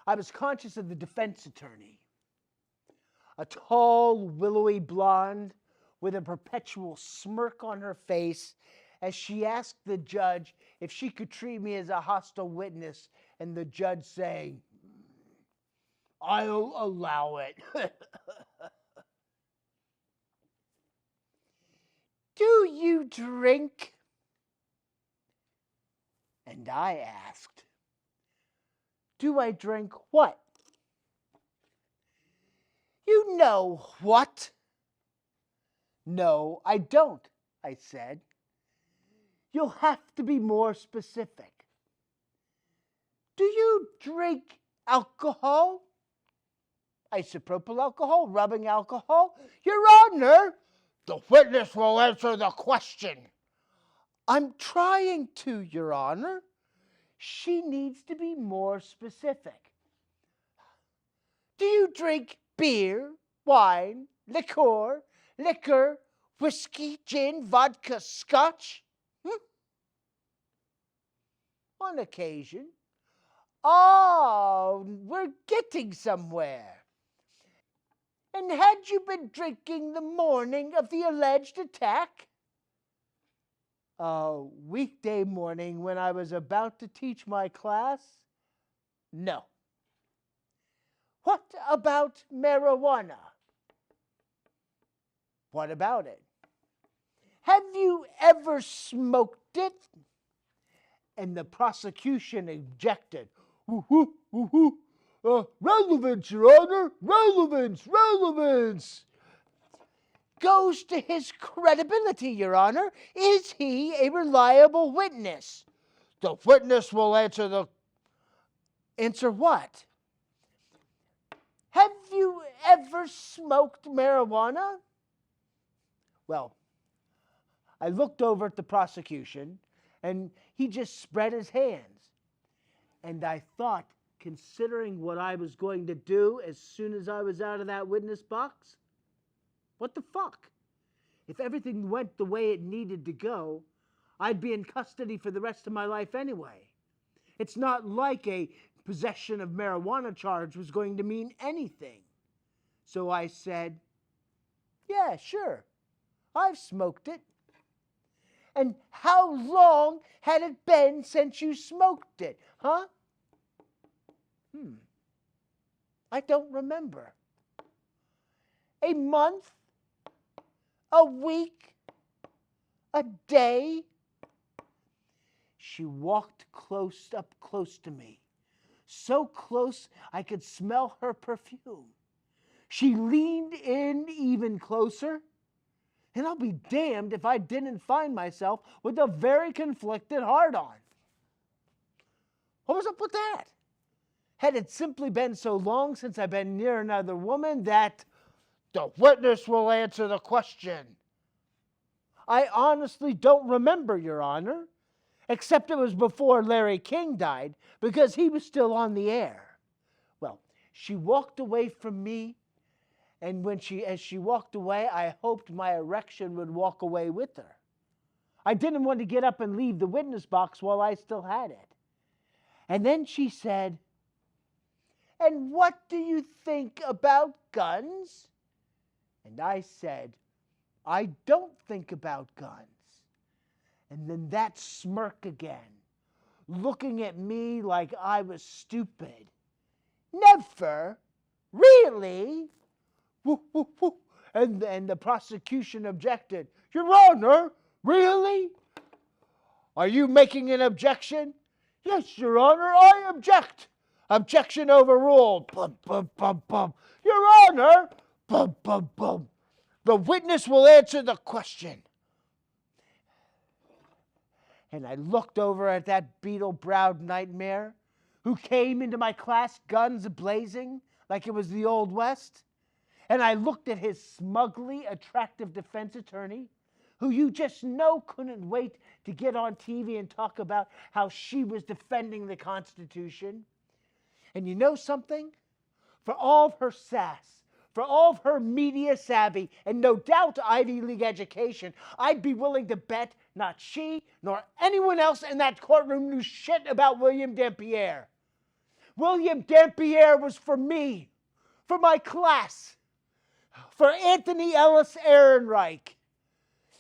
I was conscious of the defense attorney, a tall, willowy blonde with a perpetual smirk on her face as she asked the judge if she could treat me as a hostile witness, and the judge saying, "I'll allow it." "Do you drink?" And I asked, "Do I drink what?" "You know what?" "No, I don't," I said. "You'll have to be more specific." "Do you drink alcohol?" "Isopropyl alcohol, rubbing alcohol?" "Your Honor, the witness will answer the question." "I'm trying to, Your Honor." She needs to be more specific. "Do you drink beer, wine, liqueur, whiskey, gin, vodka, scotch?" "On occasion." "Oh, we're getting somewhere." "And had you been drinking the morning of the alleged attack?" "A weekday morning when I was about to teach my class?" "No." "What about marijuana?" "What about it?" "Have you ever smoked it?" And the prosecution objected. "Relevance, Your Honor, relevance. Goes to his credibility, Your Honor. Is he a reliable witness?" "The witness will answer what?" "Have you ever smoked marijuana?" Well, I looked over at the prosecution, and he just spread his hands. And I thought, considering what I was going to do as soon as I was out of that witness box, what the fuck? If everything went the way it needed to go, I'd be in custody for the rest of my life anyway. It's not like a possession of marijuana charge was going to mean anything. So I said, "Yeah, sure, I've smoked it." "And how long had it been since you smoked it, huh?" I don't remember." "A month? A week? A day?" She walked up close to me, so close I could smell her perfume. She leaned in even closer, and I'll be damned if I didn't find myself with a very conflicted heart-on. What was up with that? Had it simply been so long since I'd been near another woman that the witness will answer the question? I honestly don't remember, Your Honor, except it was before Larry King died, because he was still on the air. Well, she walked away from me, and as she walked away, I hoped my erection would walk away with her. I didn't want to get up and leave the witness box while I still had it. And then she said, "And what do you think about guns?" And I said, "I don't think about guns." And then that smirk again, looking at me like I was stupid. "Never? Really?" Woo, woo, woo. And the prosecution objected. "Your Honor, really?" "Are you making an objection?" "Yes, Your Honor, I object." "Objection overruled." Bum, bum, bum, bum. "Your Honor." Bum, bum, bum. "The witness will answer the question." And I looked over at that beetle-browed nightmare who came into my class guns blazing like it was the Old West. And I looked at his smugly attractive defense attorney, who you just know couldn't wait to get on TV and talk about how she was defending the Constitution. And you know something? For all of her sass, for all of her media savvy, and no doubt Ivy League education, I'd be willing to bet not she nor anyone else in that courtroom knew shit about William Dampierre. William Dampierre was for me, for my class, for Anthony Ellis Ehrenreich.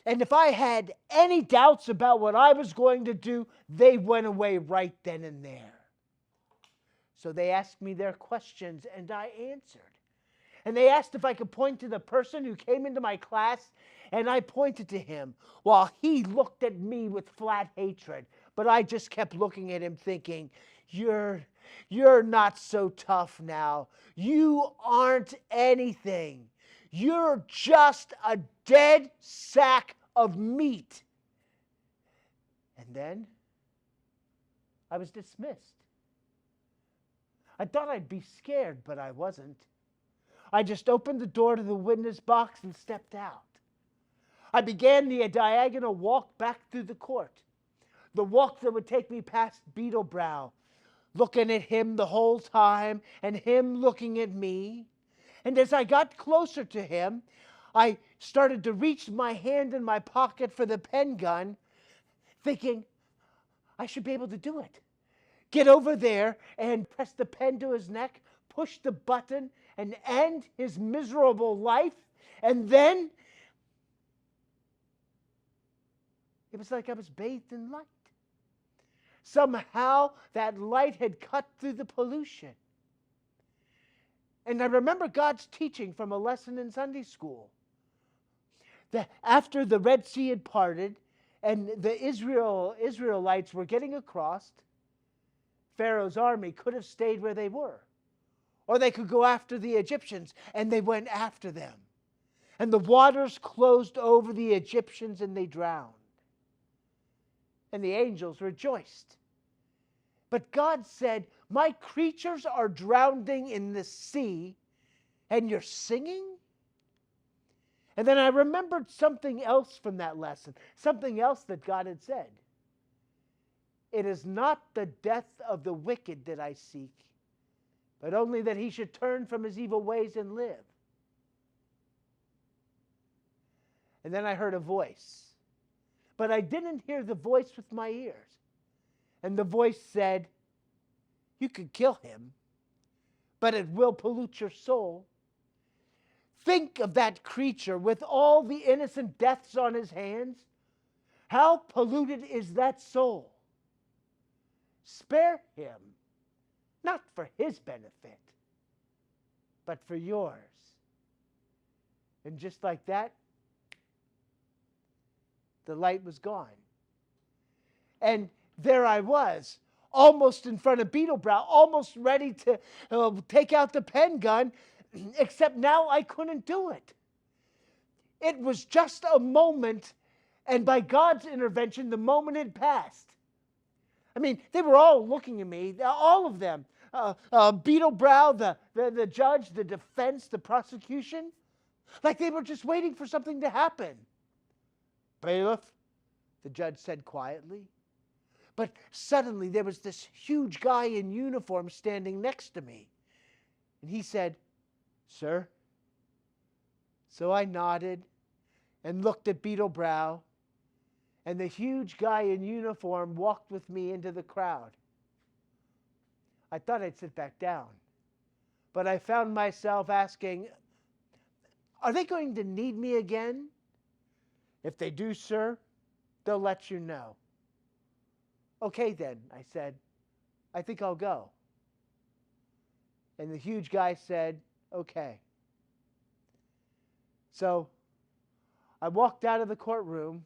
And if I had any doubts about what I was going to do, they went away right then and there. So they asked me their questions, and I answered. And they asked if I could point to the person who came into my class, and I pointed to him, while he looked at me with flat hatred. But I just kept looking at him thinking, you're not so tough now. You aren't anything. You're just a dead sack of meat. And then I was dismissed. I thought I'd be scared, but I wasn't. I just opened the door to the witness box and stepped out. I began the diagonal walk back through the court, the walk that would take me past Beetlebrow, looking at him the whole time and him looking at me. And as I got closer to him, I started to reach my hand in my pocket for the pen gun, thinking I should be able to do it. Get over there and press the pen to his neck, push the button, and end his miserable life. And then it was like I was bathed in light. Somehow that light had cut through the pollution. And I remember God's teaching from a lesson in Sunday school, that after the Red Sea had parted and the Israelites were getting across, Pharaoh's army could have stayed where they were. Or they could go after the Egyptians, and they went after them. And the waters closed over the Egyptians, and they drowned. And the angels rejoiced. But God said, my creatures are drowning in the sea, and you're singing? And then I remembered something else from that lesson, something else that God had said. It is not the death of the wicked that I seek, but only that he should turn from his evil ways and live. And then I heard a voice, but I didn't hear the voice with my ears. And the voice said, you could kill him, but it will pollute your soul. Think of that creature with all the innocent deaths on his hands. How polluted is that soul? Spare him, not for his benefit, but for yours. And just like that, the light was gone. And there I was, almost in front of Beetlebrow, almost ready to take out the pen gun, except now I couldn't do it. It was just a moment, and by God's intervention, the moment had passed. I mean, they were all looking at me, all of them. Beetlebrow, the judge, the defense, the prosecution, like they were just waiting for something to happen. Bailiff, the judge said quietly. But suddenly there was this huge guy in uniform standing next to me. And he said, sir. So I nodded and looked at Beetlebrow, and the huge guy in uniform walked with me into the crowd. I thought I'd sit back down, but I found myself asking, are they going to need me again? If they do, sir, they'll let you know. Okay then, I said, I think I'll go. And the huge guy said, okay. So I walked out of the courtroom,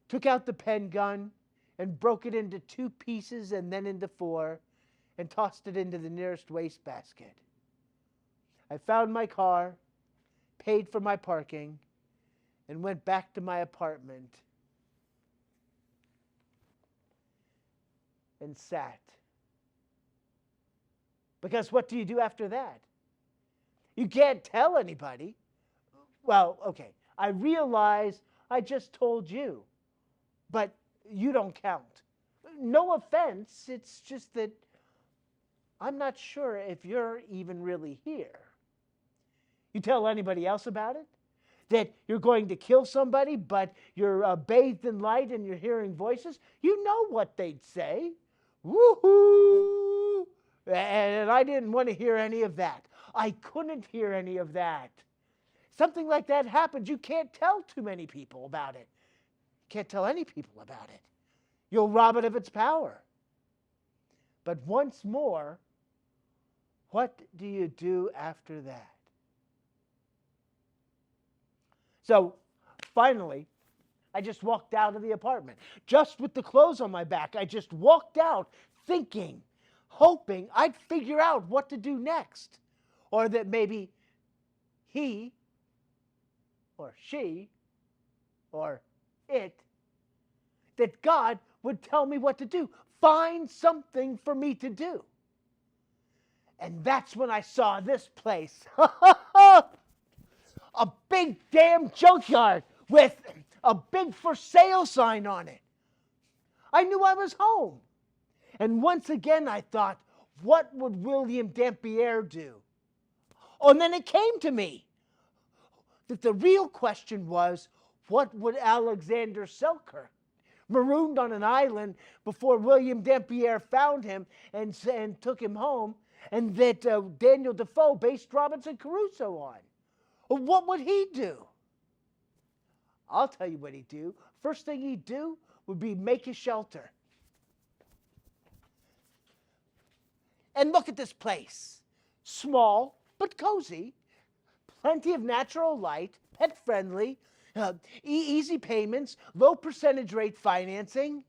took out the pen gun, and broke it into 2 pieces and then into 4, and tossed it into the nearest wastebasket. I found my car, paid for my parking, and went back to my apartment and sat. Because what do you do after that? You can't tell anybody. Well, okay, I realize I just told you, but you don't count. No offense, it's just that I'm not sure if you're even really here. You tell anybody else about it? That you're going to kill somebody, but you're bathed in light and you're hearing voices? You know what they'd say. Woohoo! And I didn't want to hear any of that. I couldn't hear any of that. Something like that happens. You can't tell too many people about it. You can't tell any people about it. You'll rob it of its power. But once more, what do you do after that? So, finally, I just walked out of the apartment, just with the clothes on my back. I just walked out thinking, hoping I'd figure out what to do next. Or that maybe he, or she, or it, that God would tell me what to do. Find something for me to do. And that's when I saw this place. A big damn junkyard with a big for sale sign on it. I knew I was home. And once again I thought, what would William Dampier do? Oh, and then it came to me that the real question was, what would Alexander Selkirk, marooned on an island before William Dampier found him and took him home, and that Daniel Defoe based Robinson Crusoe on? What would he do? I'll tell you what he'd do. First thing he'd do would be make a shelter. And look at this place. Small, but cozy. Plenty of natural light, pet-friendly, easy payments, low percentage rate financing. It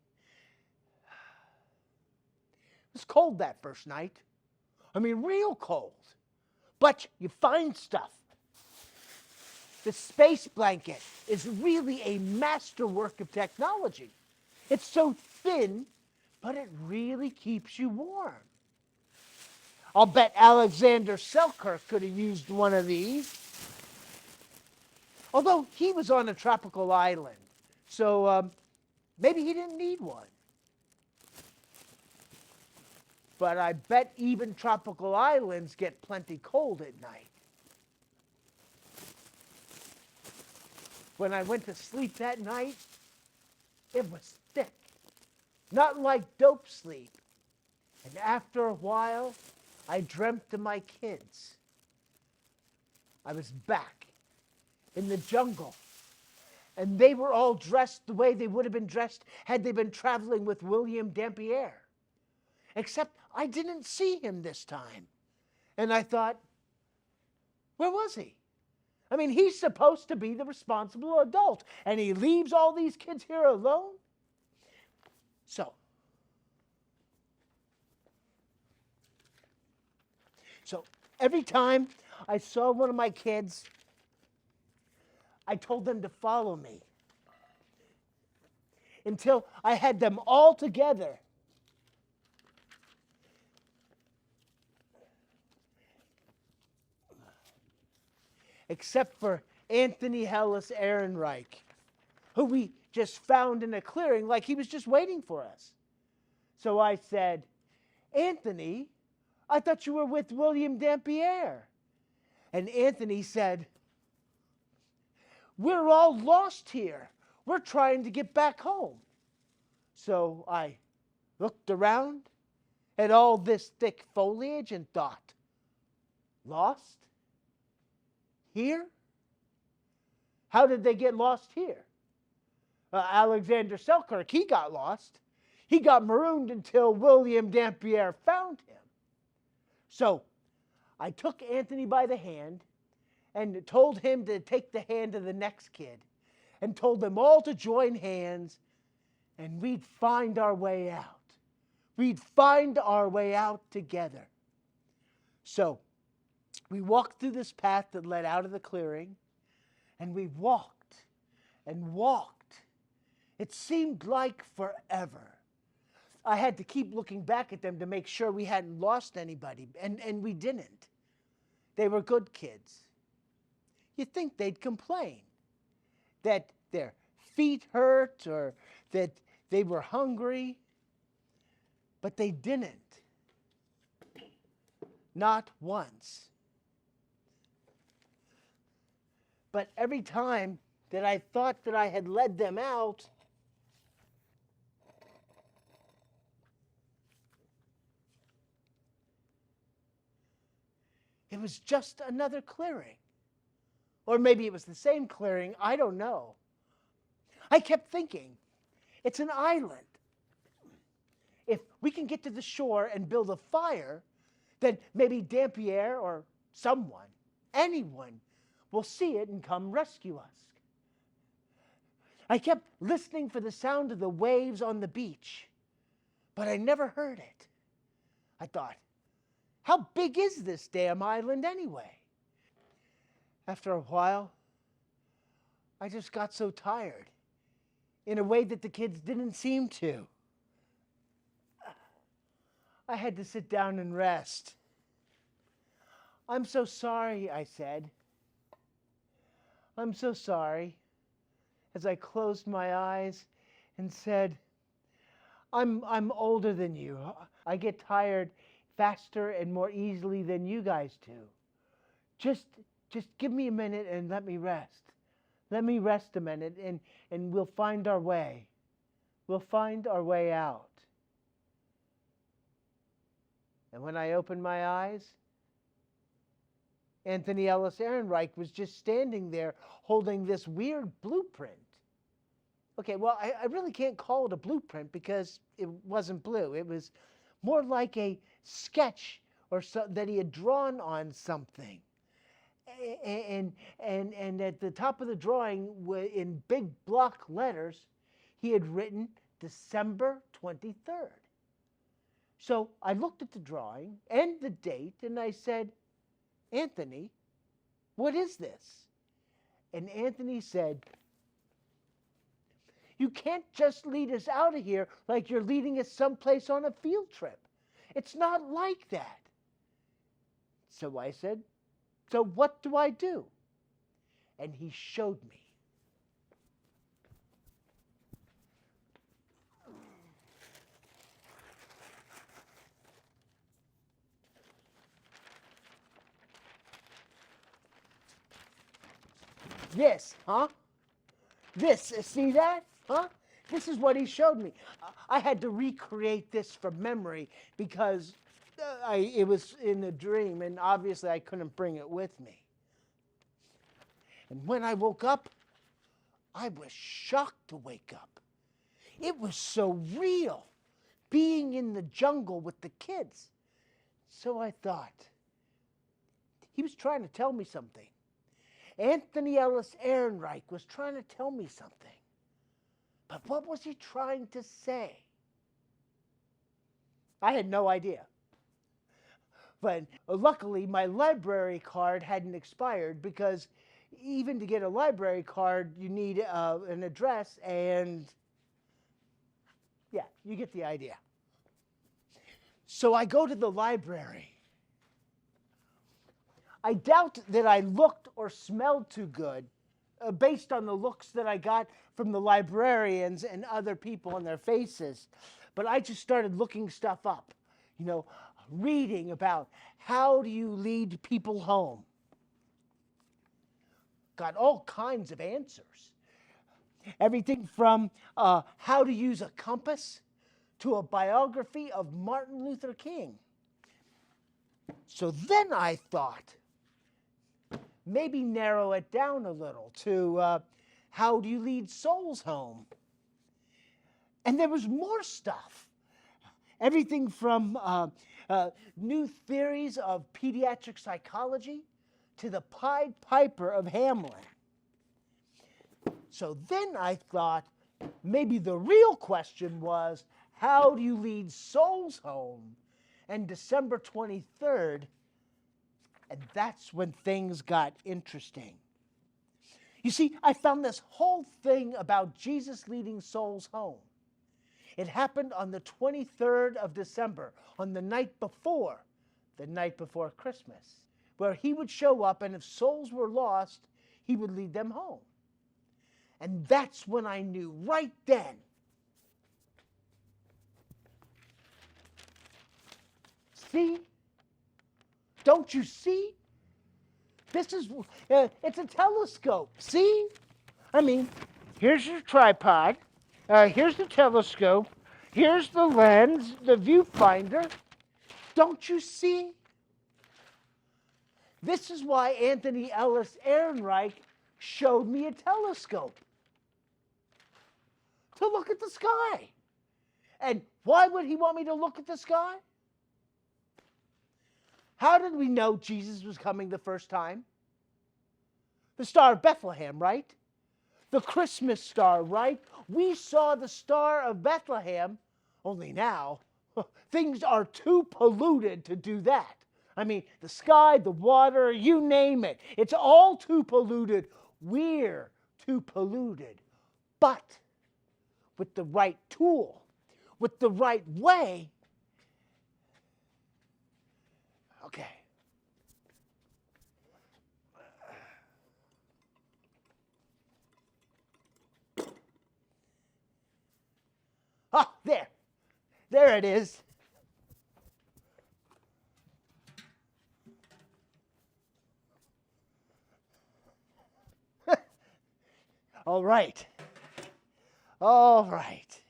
was cold that first night. I mean, real cold. But you find stuff. The space blanket is really a masterwork of technology. It's so thin, but it really keeps you warm. I'll bet Alexander Selkirk could have used one of these. Although he was on a tropical island, so maybe he didn't need one. But I bet even tropical islands get plenty cold at night. When I went to sleep that night, it was thick, not like dope sleep. And after a while, I dreamt of my kids. I was back in the jungle, and they were all dressed the way they would have been dressed had they been traveling with William Dampier. Except I didn't see him this time. And I thought, where was he? I mean, he's supposed to be the responsible adult, and he leaves all these kids here alone? So every time I saw one of my kids, I told them to follow me until I had them all together. Except for Anthony Hellis Ehrenreich, who we just found in a clearing like he was just waiting for us. So I said, Anthony, I thought you were with William Dampier. And Anthony said, we're all lost here. We're trying to get back home. So I looked around at all this thick foliage and thought, lost? Here? How did they get lost here? Alexander Selkirk, he got lost. He got marooned until William Dampier found him. So I took Anthony by the hand and told him to take the hand of the next kid and told them all to join hands and we'd find our way out. We'd find our way out together. So we walked through this path that led out of the clearing, and we walked and walked. It seemed like forever. I had to keep looking back at them to make sure we hadn't lost anybody, and we didn't. They were good kids. You'd think they'd complain that their feet hurt or that they were hungry, but they didn't. Not once. But every time that I thought that I had led them out, it was just another clearing. Or maybe it was the same clearing, I don't know. I kept thinking, it's an island. If we can get to the shore and build a fire, then maybe Dampier or someone, anyone, will see it and come rescue us. I kept listening for the sound of the waves on the beach, but I never heard it. I thought, how big is this damn island anyway? After a while, I just got so tired in a way that the kids didn't seem to. I had to sit down and rest. I'm so sorry, I said. I'm so sorry, as I closed my eyes and said, I'm older than you. I get tired faster and more easily than you guys do. Just give me a minute and let me rest. Let me rest a minute and we'll find our way. We'll find our way out. And when I opened my eyes, Anthony Ellis Ehrenreich was just standing there holding this weird blueprint. Okay, well, I really can't call it a blueprint because it wasn't blue. It was more like a sketch or so, that he had drawn on something. And at the top of the drawing, in big block letters, he had written December 23rd. So I looked at the drawing and the date, and I said, Anthony, what is this? And Anthony said, you can't just lead us out of here like you're leading us someplace on a field trip. It's not like that. So I said, so what do I do? And he showed me. This, huh? This, see that? Huh? This is what he showed me. I had to recreate this from memory because it was in a dream, and obviously I couldn't bring it with me. And when I woke up, I was shocked to wake up. It was so real, being in the jungle with the kids. So I thought, he was trying to tell me something. Anthony Ellis Ehrenreich was trying to tell me something. But what was he trying to say? I had no idea. But luckily, my library card hadn't expired because even to get a library card, you need an address and, yeah, you get the idea. So I go to the library. I doubt that I looked or smelled too good based on the looks that I got from the librarians and other people on their faces. But I just started looking stuff up, reading about how do you lead people home. Got all kinds of answers. Everything from how to use a compass to a biography of Martin Luther King. So then I thought, maybe narrow it down a little to how do you lead souls home? And there was more stuff. Everything from new theories of pediatric psychology to the Pied Piper of Hamelin. So then I thought maybe the real question was, how do you lead souls home? And December 23rd, and that's when things got interesting. You see, I found this whole thing about Jesus leading souls home. It happened on the 23rd of December, on the night before Christmas, where he would show up, and if souls were lost, he would lead them home. And that's when I knew, right then. See? Don't you see? This is, it's a telescope. See? I mean, here's your tripod. Here's the telescope. Here's the lens, the viewfinder. Don't you see? This is why Anthony Ellis Ehrenreich showed me a telescope. To look at the sky. And why would he want me to look at the sky? How did we know Jesus was coming the first time? The Star of Bethlehem, right? The Christmas star, right? We saw the Star of Bethlehem, only now things are too polluted to do that. I mean, the sky, the water, you name it. It's all too polluted. We're too polluted. But with the right tool, with the right way, okay. Ah, there. There it is. All right. All right.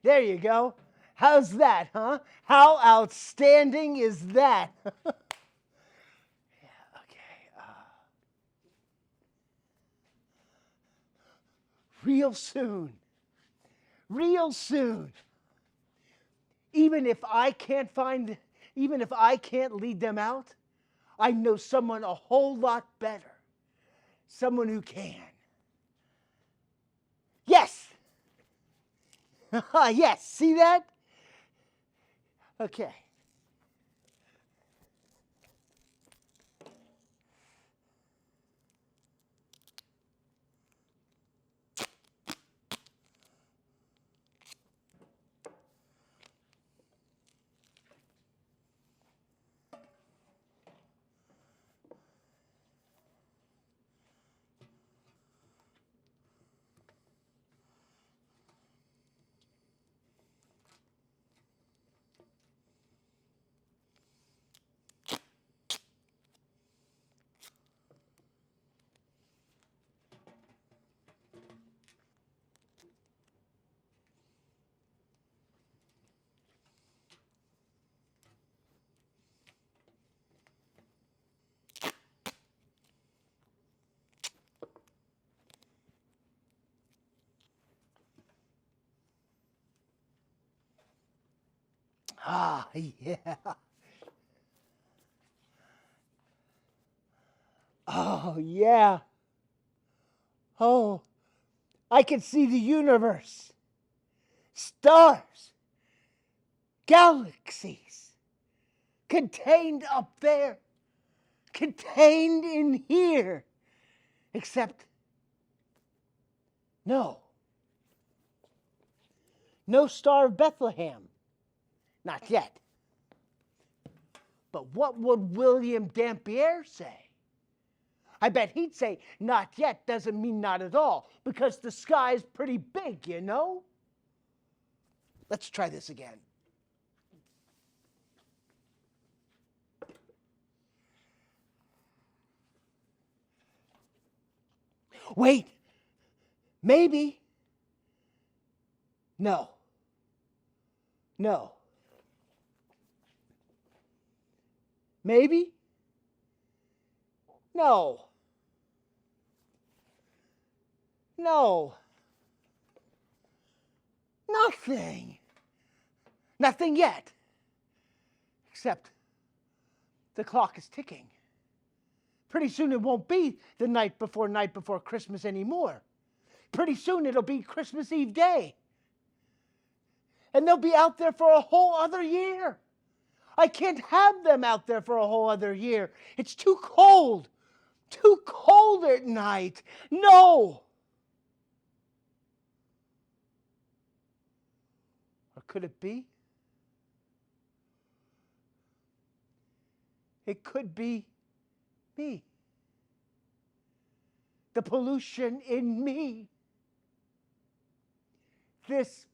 There you go. How's that, huh? How outstanding is that? Yeah, okay. Real soon. Real soon. Even if I can't lead them out, I know someone a whole lot better. Someone who can. Yes. Yes, see that? Okay. Ah, yeah. Oh, yeah. Oh, I can see the universe. Stars. Galaxies. Contained up there. Contained in here. Except, no. No Star of Bethlehem. Not yet. But what would William Dampier say? I bet he'd say, not yet doesn't mean not at all, because the sky's pretty big, you know? Let's try this again. Wait. Maybe. No. No. Maybe? No. No. Nothing. Nothing yet. Except the clock is ticking. Pretty soon it won't be the night before Christmas anymore. Pretty soon it'll be Christmas Eve day. And they'll be out there for a whole other year. I can't have them out there for a whole other year. It's too cold. Too cold at night. No. Or could it be? It could be me. The pollution in me. This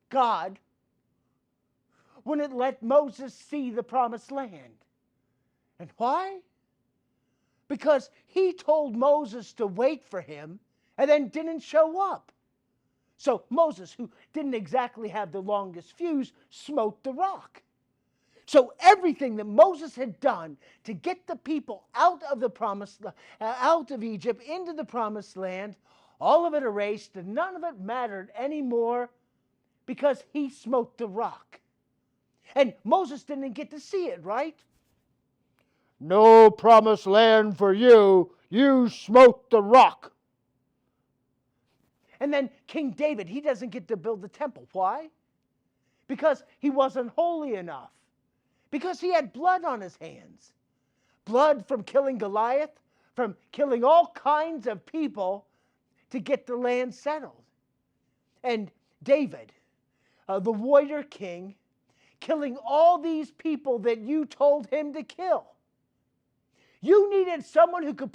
God wouldn't let Moses see the promised land. And why? Because he told Moses to wait for him and then didn't show up. So Moses, who didn't exactly have the longest fuse, smote the rock. So everything that Moses had done to get the people out of Egypt into the promised land, all of it erased, and none of it mattered anymore because he smote the rock. And Moses didn't get to see it, right? No promised land for you. You smote the rock. And then King David, he doesn't get to build the temple. Why? Because he wasn't holy enough. Because he had blood on his hands. Blood from killing Goliath, from killing all kinds of people to get the land settled. And David, the warrior king, killing all these people that you told him to kill. You needed someone who could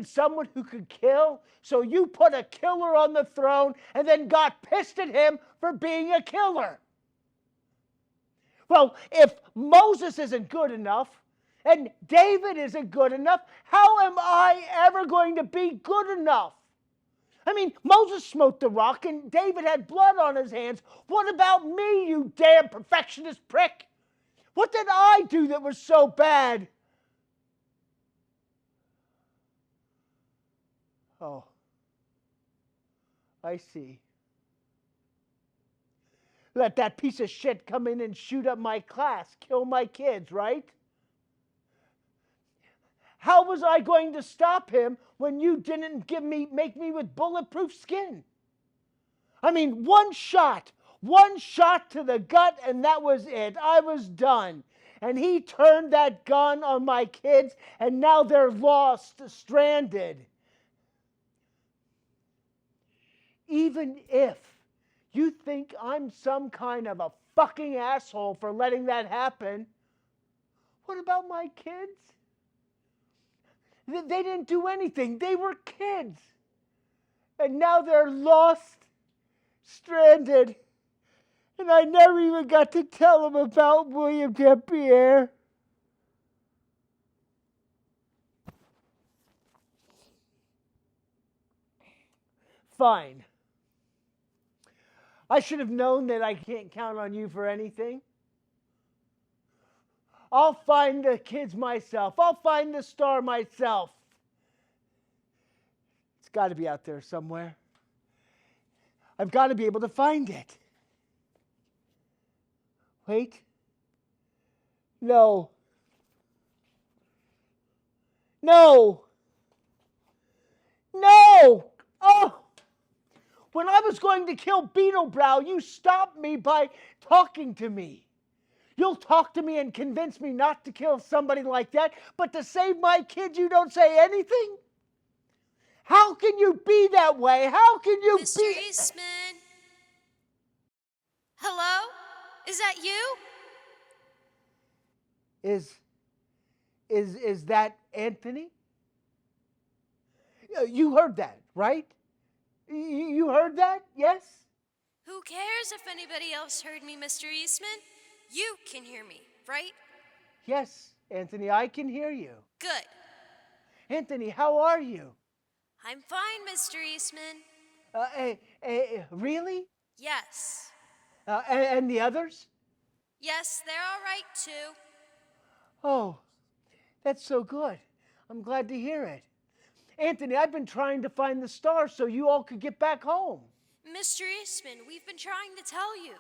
someone who could kill, so you put a killer on the throne and then got pissed at him for being a killer. Well, if Moses isn't good enough and David isn't good enough, how am I ever going to be good enough? I mean, Moses smote the rock and David had blood on his hands. What about me, you damn perfectionist prick? What did I do that was so bad? Oh, I see. Let that piece of shit come in and shoot up my class, kill my kids, right? How was I going to stop him when you didn't make me with bulletproof skin? I mean, one shot to the gut, and that was it. I was done. And he turned that gun on my kids, and now they're lost, stranded. Even if you think I'm some kind of a fucking asshole for letting that happen, what about my kids? They didn't do anything. They were kids. And now they're lost, stranded. And I never even got to tell them about William Pierre. Fine. I should have known that I can't count on you for anything. I'll find the kids myself. I'll find the star myself. It's got to be out there somewhere. I've got to be able to find it. Wait. No. No. No. Oh. When I was going to kill Beetlebrow, you stopped me by talking to me. You'll talk to me and convince me not to kill somebody like that, but to save my kids, you don't say anything? How can you be that way? How can you Mr. be... Eastman? Hello? Is that you? Is that Anthony? You heard that, right? You heard that? Yes? Who cares if anybody else heard me, Mr. Eastman? You can hear me, right? Yes, Anthony, I can hear you. Good. Anthony, how are you? I'm fine, Mr. Eastman. Really? Yes. And the others? Yes, they're all right, too. Oh, That's so good. I'm glad to hear it. Anthony, I've been trying to find the star so you all could get back home. Mr. Eastman, we've been trying to tell you.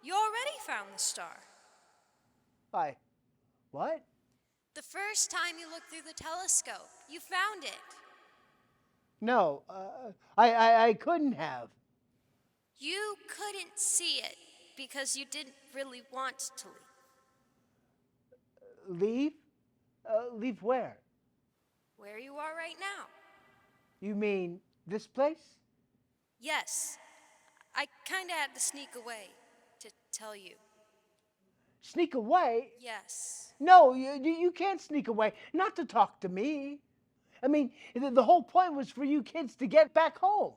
You already found the star. What? The first time you looked through the telescope, you found it. No, I couldn't have. You couldn't see it because you didn't really want to leave. Leave? Leave where? Where you are right now. You mean this place? Yes, I kinda had to sneak away to tell you. Sneak away? Yes. No, you can't sneak away. Not to talk to me. I mean, the whole point was for you kids to get back home.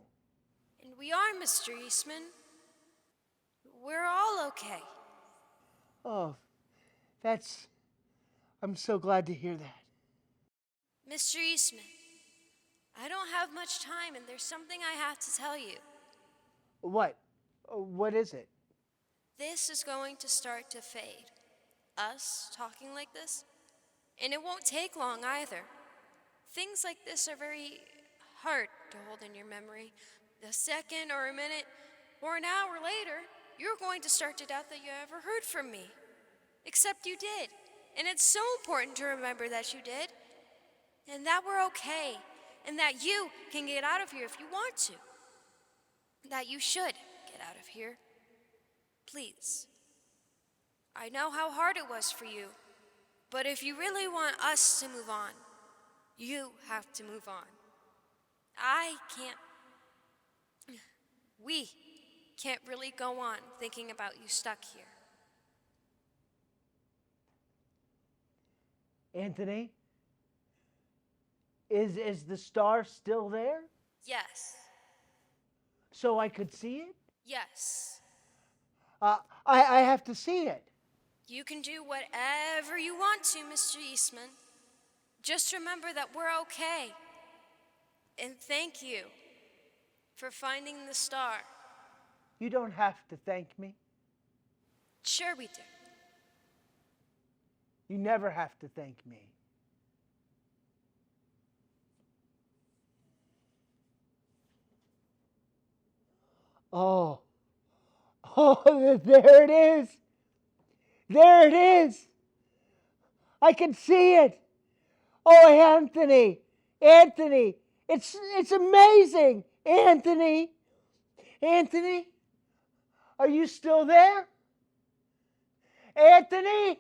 And we are, Mr. Eastman. We're all okay. Oh, I'm so glad to hear that. Mr. Eastman, I don't have much time and there's something I have to tell you. What? What is it? This is going to start to fade. Us talking like this. And it won't take long either. Things like this are very hard to hold in your memory. The second or a minute or an hour later, you're going to start to doubt that you ever heard from me. Except you did. And it's so important to remember that you did. And that we're okay. And that you can get out of here if you want to. That you should get out of here. Please. I know how hard it was for you. But if you really want us to move on, you have to move on. I can't. We can't really go on thinking about you stuck here. Anthony? Is the star still there? Yes. So I could see it? Yes. I have to see it. You can do whatever you want to, Mr. Eastman. Just remember that we're okay. And thank you for finding the star. You don't have to thank me. Sure we do. You never have to thank me. Oh, there it is. There it is. I can see it. Oh, Anthony, it's amazing. Anthony, are you still there? Anthony.